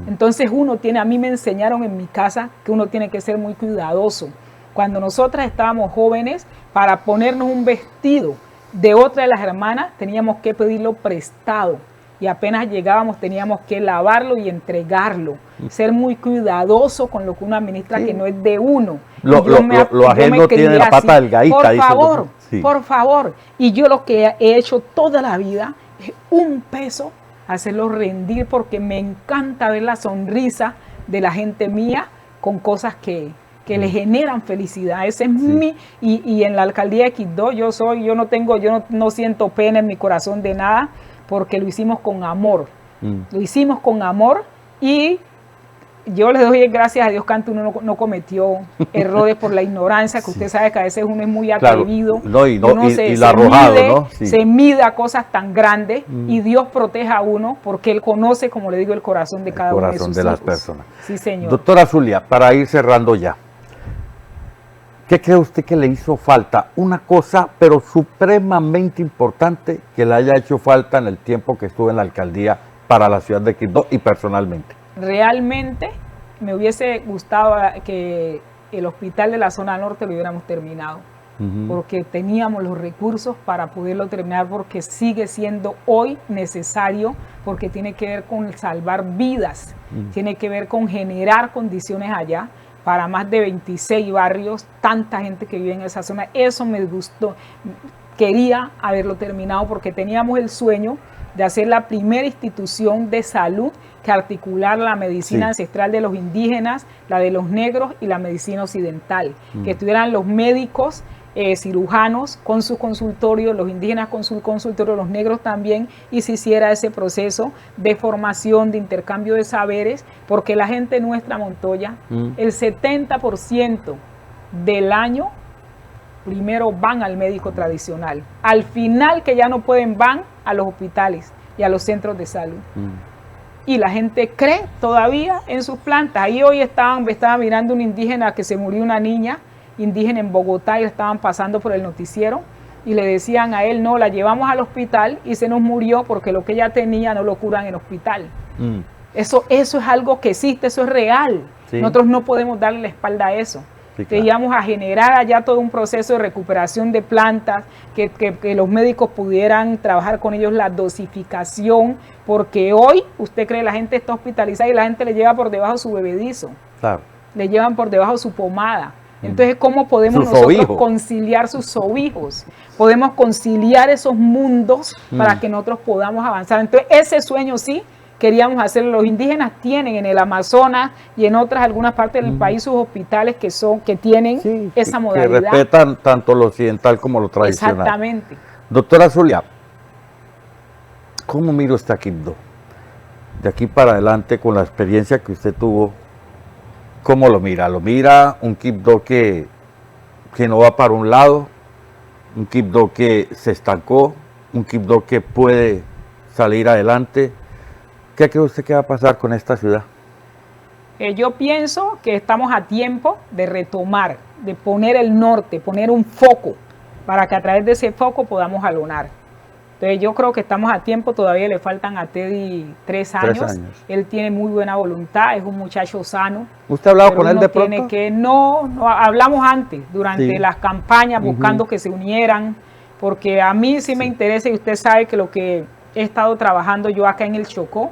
Entonces a mí me enseñaron en mi casa que uno tiene que ser muy cuidadoso. Cuando nosotras estábamos jóvenes, para ponernos un vestido de otra de las hermanas, teníamos que pedirlo prestado. Y apenas llegábamos teníamos que lavarlo y entregarlo. Ser muy cuidadoso con lo que uno administra, que no es de uno. Lo ajeno tiene la pata delgadita. Por favor. Y yo lo que he hecho toda la vida es un peso, hacerlo rendir, porque me encanta ver la sonrisa de la gente mía con cosas que le generan felicidad. Ese es y en la alcaldía de Quibdó yo no siento pena en mi corazón de nada, porque lo hicimos con amor. Lo hicimos con amor y yo le doy gracias a Dios que antes uno no cometió errores por la ignorancia, que usted sabe que a veces uno es muy atrevido. Se mide a cosas tan grandes y Dios protege a uno porque Él conoce, como le digo, el corazón de cada uno de sus las hijos. Personas. Sí, señor. Doctora Zulia, para ir cerrando ya, ¿qué cree usted que le hizo falta? Una cosa, pero supremamente importante, que le haya hecho falta en el tiempo que estuve en la alcaldía para la ciudad de Quibdó y personalmente. Realmente me hubiese gustado que el hospital de la zona norte lo hubiéramos terminado, porque teníamos los recursos para poderlo terminar, porque sigue siendo hoy necesario, porque tiene que ver con salvar vidas, tiene que ver con generar condiciones allá, para más de 26 barrios, tanta gente que vive en esa zona. Eso me gustó, quería haberlo terminado porque teníamos el sueño de hacer la primera institución de salud que articular la medicina ancestral de los indígenas, la de los negros y la medicina occidental, que estuvieran los médicos, cirujanos con su consultorio, los indígenas con su consultorio, los negros también, y se hiciera ese proceso de formación, de intercambio de saberes, porque la gente nuestra, Montoya, el 70% del año primero van al médico tradicional. Al final, que ya no pueden, van a los hospitales y a los centros de salud. Y la gente cree todavía en sus plantas. Ahí hoy estaba mirando un indígena que se murió, una niña indígena en Bogotá, y la estaban pasando por el noticiero y le decían a él, no, la llevamos al hospital y se nos murió porque lo que ella tenía no lo curan en el hospital. Eso es algo que existe, eso es real. Nosotros no podemos darle la espalda a eso. Íbamos a generar allá todo un proceso de recuperación de plantas, que los médicos pudieran trabajar con ellos la dosificación, porque hoy usted cree la gente está hospitalizada y la gente le lleva por debajo su bebedizo, le llevan por debajo su pomada. Entonces, ¿cómo podemos nosotros conciliar sus sobijos? Podemos conciliar esos mundos para que nosotros podamos avanzar. Entonces, ese sueño sí queríamos hacerlo. Los indígenas tienen en el Amazonas y en algunas partes del país sus hospitales que tienen esa modalidad. Que respetan tanto lo occidental como lo tradicional. Exactamente. Doctora Zulia, ¿cómo mira usted a Quibdó? De aquí para adelante, con la experiencia que usted tuvo, ¿cómo lo mira? ¿Lo mira un Quibdó que no va para un lado? ¿Un Quibdó que se estancó? ¿Un Quibdó que puede salir adelante? ¿Qué cree usted que va a pasar con esta ciudad? Yo pienso que estamos a tiempo de retomar, de poner el norte, poner un foco, para que a través de ese foco podamos jalonar. Entonces yo creo que estamos a tiempo, todavía le faltan a Teddy 3 años. Él tiene muy buena voluntad, es un muchacho sano. ¿Usted ha hablado con él de pronto? No, hablamos antes, durante las campañas, buscando que se unieran, porque a mí sí me interesa, y usted sabe que lo que he estado trabajando yo acá en el Chocó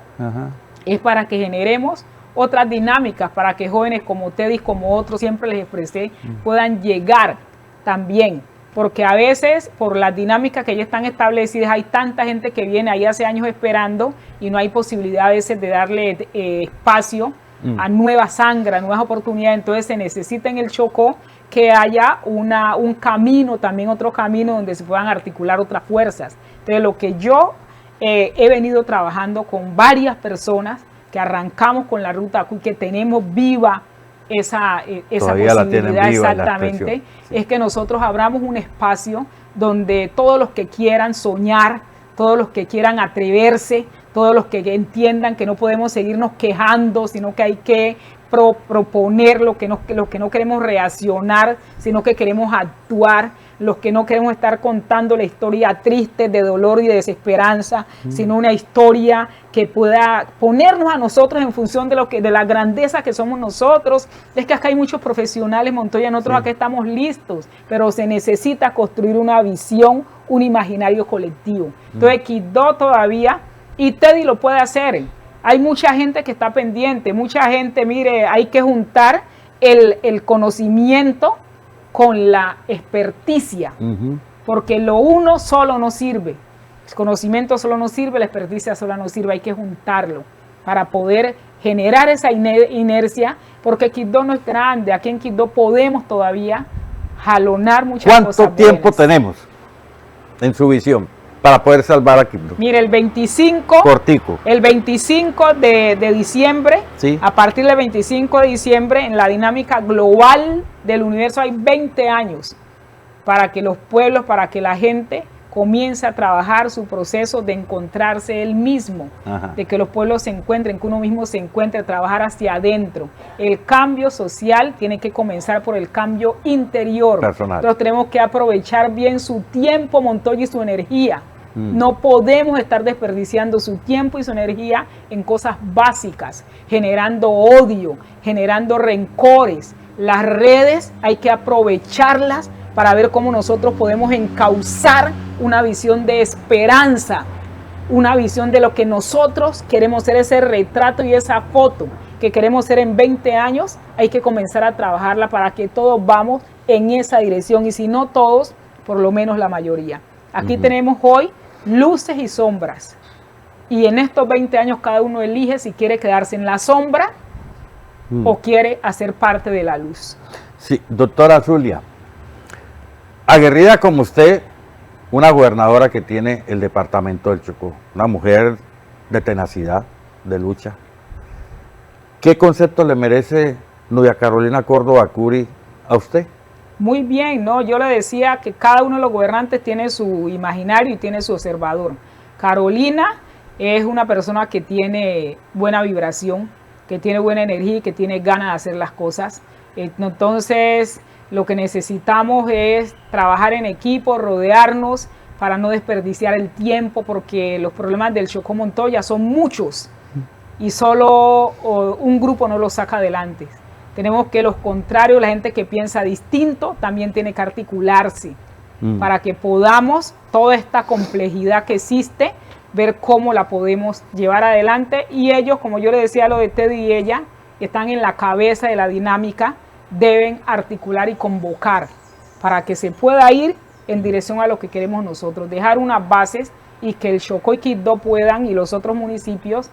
es para que generemos otras dinámicas, para que jóvenes como Teddy, como otros, siempre les expresé, puedan llegar también. Porque a veces, por las dinámicas que ya están establecidas, hay tanta gente que viene ahí hace años esperando y no hay posibilidad a veces de darle espacio a nueva sangre, a nuevas oportunidades. Entonces se necesita en el Chocó que haya un camino, también otro camino donde se puedan articular otras fuerzas. Entonces lo que yo he venido trabajando con varias personas que arrancamos con la ruta Q, que tenemos viva esa posibilidad, exactamente, es que nosotros abramos un espacio donde todos los que quieran soñar, todos los que quieran atreverse, todos los que entiendan que no podemos seguirnos quejando, sino que hay que proponer lo que no queremos reaccionar, sino que queremos actuar, los que no queremos estar contando la historia triste de dolor y de desesperanza, sino una historia que pueda ponernos a nosotros en función de la grandeza que somos nosotros. Es que acá hay muchos profesionales, Montoya, nosotros acá estamos listos, pero se necesita construir una visión, un imaginario colectivo. Entonces Quibdó todavía, y Teddy lo puede hacer. Hay mucha gente que está pendiente, mucha gente, mire, hay que juntar el conocimiento con la experticia, porque lo uno solo no sirve, el conocimiento solo no sirve, la experticia solo no sirve, hay que juntarlo para poder generar esa inercia, porque Quibdó no es grande, aquí en Quibdó podemos todavía jalonar muchas cosas. ¿Cuánto tiempo tenemos en su visión para poder salvar a Quibdó? Mire, el 25, cortico, el 25 de diciembre, a partir del 25 de diciembre, en la dinámica global del universo hay 20 años para que los pueblos, para que la gente comience a trabajar su proceso de encontrarse él mismo, de que los pueblos se encuentren, que uno mismo se encuentre, trabajar hacia adentro. El cambio social tiene que comenzar por el cambio interior. Nosotros tenemos que aprovechar bien su tiempo, Montoya, y su energía. No podemos estar desperdiciando su tiempo y su energía en cosas básicas, generando odio, generando rencores. Las redes hay que aprovecharlas para ver cómo nosotros podemos encauzar una visión de esperanza, una visión de lo que nosotros queremos ser, ese retrato y esa foto que queremos ser en 20 años. Hay que comenzar a trabajarla para que todos vamos en esa dirección, y si no todos, por lo menos la mayoría. Aquí tenemos hoy luces y sombras, y en estos 20 años cada uno elige si quiere quedarse en la sombra o quiere hacer parte de la luz. Sí, doctora Zulia, aguerrida como usted, una gobernadora que tiene el departamento del Chocó, una mujer de tenacidad, de lucha, ¿qué concepto le merece Nubia Carolina Córdoba Curi a usted? Muy bien, ¿no? Yo le decía que cada uno de los gobernantes tiene su imaginario y tiene su observador. Carolina es una persona que tiene buena vibración, que tiene buena energía y que tiene ganas de hacer las cosas. Entonces, lo que necesitamos es trabajar en equipo, rodearnos para no desperdiciar el tiempo, porque los problemas del Chocó Montoya son muchos y solo un grupo no los saca adelante. Tenemos que los contrarios, la gente que piensa distinto, también tiene que articularse para que podamos, toda esta complejidad que existe, ver cómo la podemos llevar adelante. Y ellos, como yo le decía, lo de Teddy y ella, que están en la cabeza de la dinámica, deben articular y convocar para que se pueda ir en dirección a lo que queremos nosotros, dejar unas bases y que el Chocó y Quibdó puedan, y los otros municipios,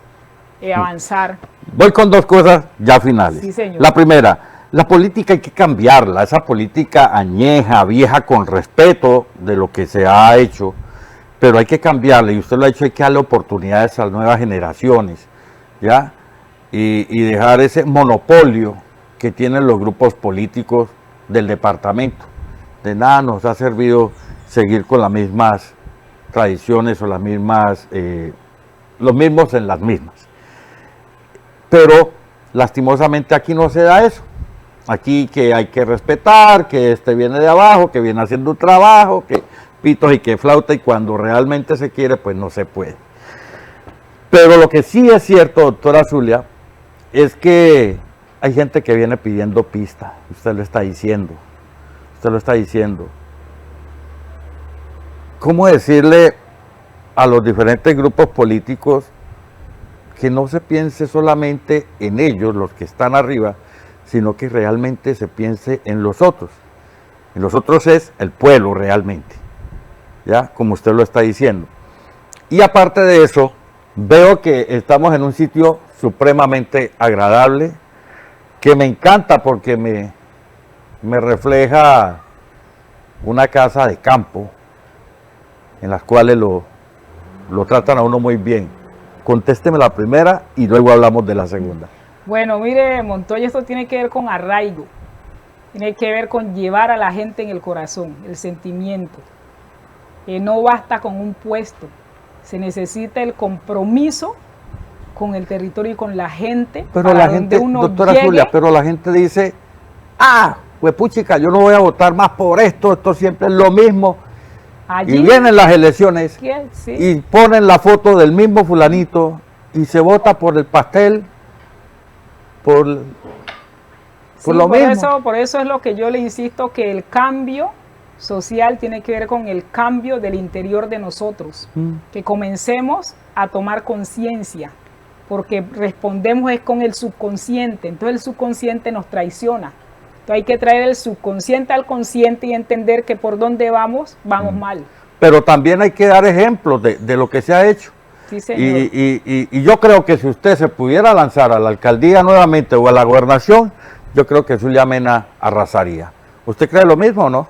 avanzar. Voy con dos cosas ya finales. Sí, señor. La primera, la política hay que cambiarla, esa política añeja, vieja, con respeto de lo que se ha hecho, pero hay que cambiarla, y usted lo ha dicho, hay que darle oportunidades a las nuevas generaciones, ¿ya? Y dejar ese monopolio que tienen los grupos políticos del departamento. De nada nos ha servido seguir con las mismas tradiciones o las mismas, los mismos en las mismas. Pero lastimosamente aquí no se da eso. Aquí que hay que respetar, que este viene de abajo, que viene haciendo un trabajo, que pitos y que flauta, y cuando realmente se quiere, pues no se puede. Pero lo que sí es cierto, doctora Zulia, es que hay gente que viene pidiendo pista. Usted lo está diciendo. Usted lo está diciendo. ¿Cómo decirle a los diferentes grupos políticos que no se piense solamente en ellos, los que están arriba, sino que realmente se piense en los otros? En los otros es el pueblo realmente, ¿ya? Como usted lo está diciendo. Y aparte de eso, veo que estamos en un sitio supremamente agradable, que me encanta porque me refleja una casa de campo, en las cuales lo tratan a uno muy bien. Contésteme la primera y luego hablamos de la segunda. Bueno, mire, Montoya, esto tiene que ver con arraigo, tiene que ver con llevar a la gente en el corazón, el sentimiento. No basta con un puesto, se necesita el compromiso con el territorio y con la gente. Pero la gente, doctora Zulia, pero la gente dice, pues puchica, yo no voy a votar más por esto siempre es lo mismo. Allí, y vienen las elecciones sí, y ponen la foto del mismo fulanito y se vota por el pastel, por lo mismo. Por eso es lo que yo le insisto, que el cambio social tiene que ver con el cambio del interior de nosotros, que comencemos a tomar conciencia, porque respondemos es con el subconsciente, entonces el subconsciente nos traiciona. Entonces hay que traer el subconsciente al consciente y entender que por donde vamos mal. Pero también hay que dar ejemplos de lo que se ha hecho. Sí, señor. Y yo creo que si usted se pudiera lanzar a la alcaldía nuevamente o a la gobernación, yo creo que Zulia Mena arrasaría. ¿Usted cree lo mismo o no?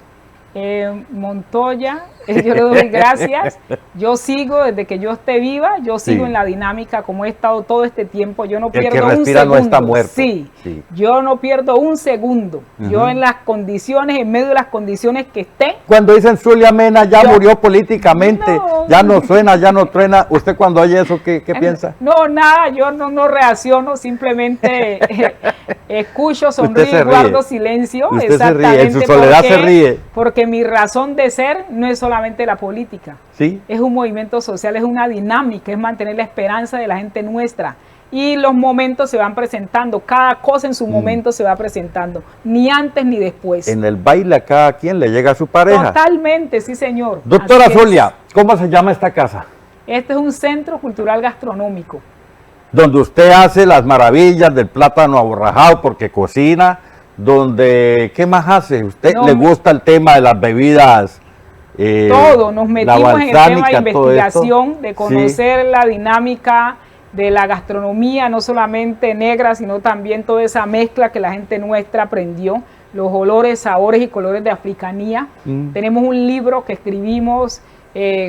Montoya, yo le doy gracias. Yo sigo desde que yo esté viva, yo sigo en la dinámica como he estado todo este tiempo. Yo no pierdo un segundo. No está muerto. Sí, yo no pierdo un segundo. Yo en las condiciones, en medio de las condiciones que esté. Cuando dicen Zulia Mena ya murió políticamente, ya no suena, ya no truena, ¿usted cuando oye eso qué piensa? No, nada, yo no reacciono, simplemente escucho, sonrío y guardo silencio. Usted se ríe, en su soledad se ríe. Porque mi razón de ser no es solamente la política, es un movimiento social, es una dinámica, es mantener la esperanza de la gente nuestra. Y los momentos se van presentando, cada cosa en su momento se va presentando, ni antes ni después. En el baile a cada quien le llega a su pareja. Totalmente, sí señor. Doctora Zulia, ¿cómo se llama esta casa? Este es un centro cultural gastronómico. Donde usted hace las maravillas del plátano aborrajado porque cocina, donde, ¿qué más hace? ¿Usted le gusta el tema de las bebidas? Todo, nos metimos en el tema de investigación, de conocer la dinámica de la gastronomía, no solamente negra, sino también toda esa mezcla que la gente nuestra aprendió, los olores, sabores y colores de africanía. Tenemos un libro que escribimos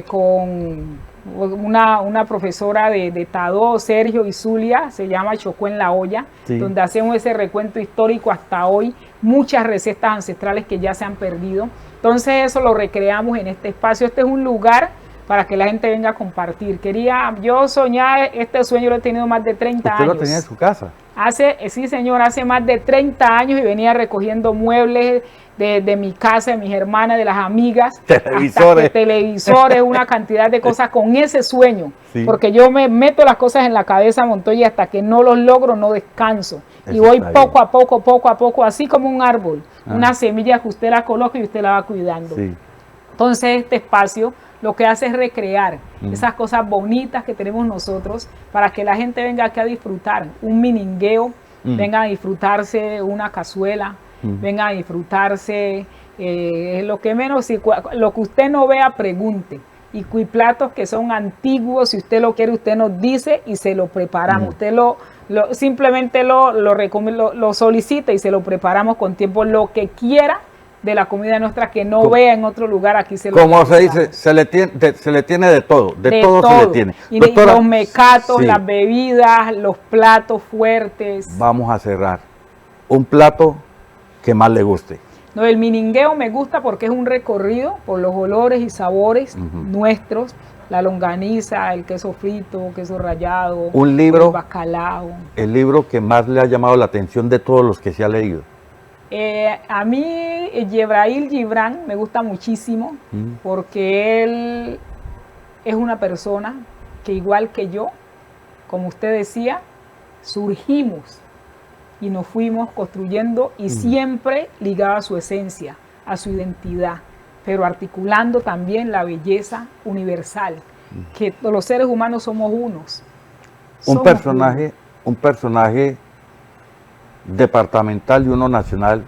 con una profesora de Tadó, Sergio y Zulia, se llama Chocó en la olla, donde hacemos ese recuento histórico hasta hoy, muchas recetas ancestrales que ya se han perdido. Entonces eso lo recreamos en este espacio. Este es un lugar para que la gente venga a compartir. Yo soñaba, este sueño lo he tenido más de 30 años. ¿Usted lo tenía en su casa? Sí, señor, hace más de 30 años y venía recogiendo muebles de mi casa, de mis hermanas, de las amigas. Televisores, una cantidad de cosas con ese sueño. Porque yo me meto las cosas en la cabeza, Montoya, y hasta que no los logro, no descanso. Eso y voy poco a poco, así como un árbol. Una semilla que usted la coloca y usted la va cuidando. Entonces este espacio lo que hace es recrear esas cosas bonitas que tenemos nosotros para que la gente venga aquí a disfrutar un miningueo, venga a disfrutarse una cazuela, venga a disfrutarse lo que menos, lo que usted no vea, pregunte. y platos que son antiguos. Si usted lo quiere, usted nos dice y se lo preparamos. Usted simplemente lo solicita y se lo preparamos con tiempo, lo que quiera de la comida nuestra que no vea en otro lugar. Aquí se lo como se dice, se le tiene de todo, de todo se le tiene. Y Doctora, los mecatos, sí, las bebidas, los platos fuertes. vamos a cerrar. Un plato que más le guste. No, el miningueo me gusta porque es un recorrido por los olores y sabores nuestros. La longaniza, el queso frito, queso rallado, Un libro, el bacalao. el libro que más le ha llamado la atención de todos los que se ha leído. A mí, Yebrail Gibran me gusta muchísimo porque él es una persona que, igual que yo, como usted decía, surgimos y nos fuimos construyendo y siempre ligado a su esencia, a su identidad, pero articulando también la belleza universal, que los seres humanos somos unos. Un personaje departamental y uno nacional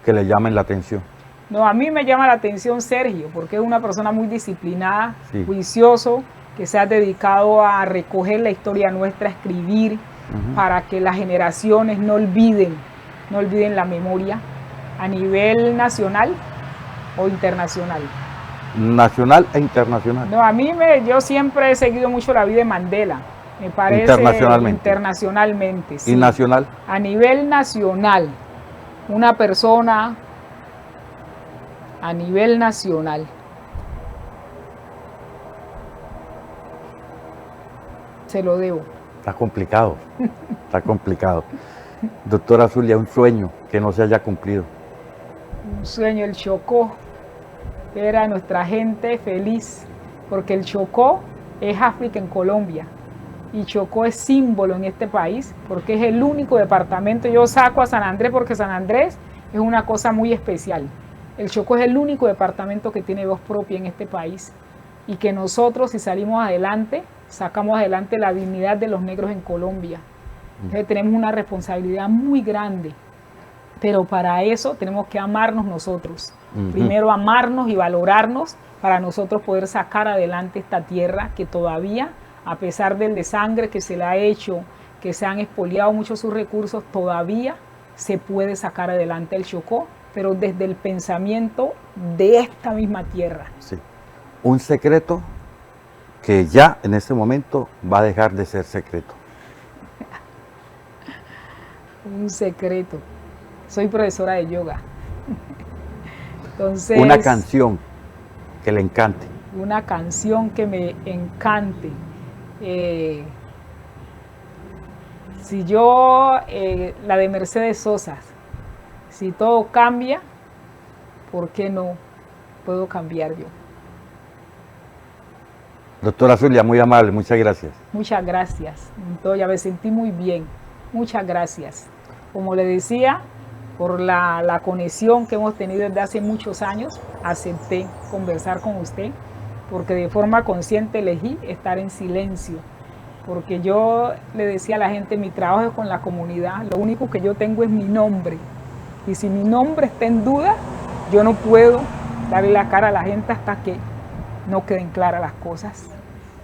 que le llamen la atención. No, a mí me llama la atención Sergio, porque es una persona muy disciplinada, Sí. juicioso, que se ha dedicado a recoger la historia nuestra, a escribir, para que las generaciones no olviden la memoria a nivel nacional o internacional. Nacional e internacional. No, yo siempre he seguido mucho la vida de Mandela, me parece. Internacionalmente, sí. ¿Y nacional? A nivel nacional, una persona a nivel nacional. Se lo debo. Está complicado, está complicado. Doctora Zulia, un sueño que no se haya cumplido. Un sueño, el Chocó. Era nuestra gente feliz, porque el Chocó es África en Colombia. Y Chocó es símbolo en este país, porque es el único departamento. Yo saco a San Andrés porque San Andrés es una cosa muy especial. El Chocó es el único departamento que tiene voz propia en este país. Y que nosotros, si salimos adelante, sacamos adelante la dignidad de los negros en Colombia. Entonces tenemos una responsabilidad muy grande, pero para eso tenemos que amarnos nosotros. Primero amarnos y valorarnos para nosotros poder sacar adelante esta tierra que todavía, a pesar del desangre que se le ha hecho, que se han expoliado muchos sus recursos, todavía se puede sacar adelante el Chocó, pero desde el pensamiento de esta misma tierra. Sí. Un secreto que ya en este momento va a dejar de ser secreto. Un secreto. Soy profesora de yoga. Entonces, una canción que le encante. Una canción que me encante. La de Mercedes Sosa. Si todo cambia, ¿por qué no puedo cambiar yo? Doctora Zulia, muy amable, muchas gracias. Muchas gracias, Montoya, me sentí muy bien. Muchas gracias. Como le decía, por la conexión que hemos tenido desde hace muchos años, acepté conversar con usted, porque de forma consciente elegí estar en silencio. Porque yo le decía a la gente, mi trabajo es con la comunidad, lo único que yo tengo es mi nombre. Y si mi nombre está en duda, yo no puedo darle la cara a la gente hasta que no queden claras las cosas.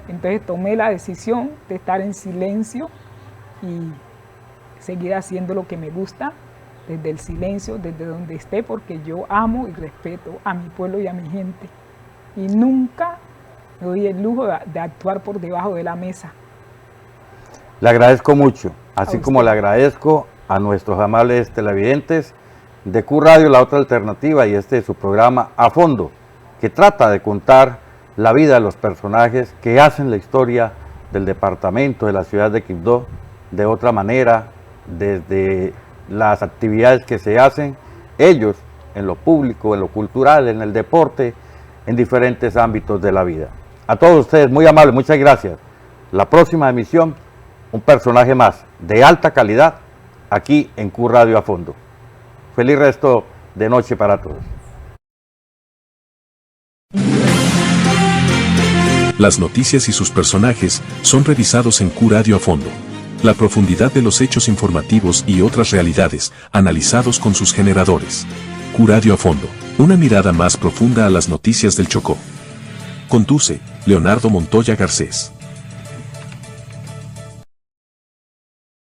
Entonces tomé la decisión de estar en silencio y seguir haciendo lo que me gusta desde el silencio, desde donde esté, porque yo amo y respeto a mi pueblo y a mi gente. Y nunca me doy el lujo de actuar por debajo de la mesa. Le agradezco mucho, así como le agradezco a nuestros amables televidentes de Q Radio, la otra alternativa, y este es su programa A Fondo, que trata de contar la vida de los personajes que hacen la historia del departamento, de la ciudad de Quibdó, de otra manera, desde las actividades que se hacen ellos en lo público, en lo cultural, en el deporte, en diferentes ámbitos de la vida. A todos ustedes, muy amables, muchas gracias. La próxima emisión, un personaje más de alta calidad, aquí en Q Radio A Fondo. Feliz resto de noche para todos. Las noticias y sus personajes son revisados en Q Radio A Fondo. La profundidad de los hechos informativos y otras realidades, analizados con sus generadores. Q Radio A Fondo, una mirada más profunda a las noticias del Chocó. Conduce, Leonardo Montoya Garcés.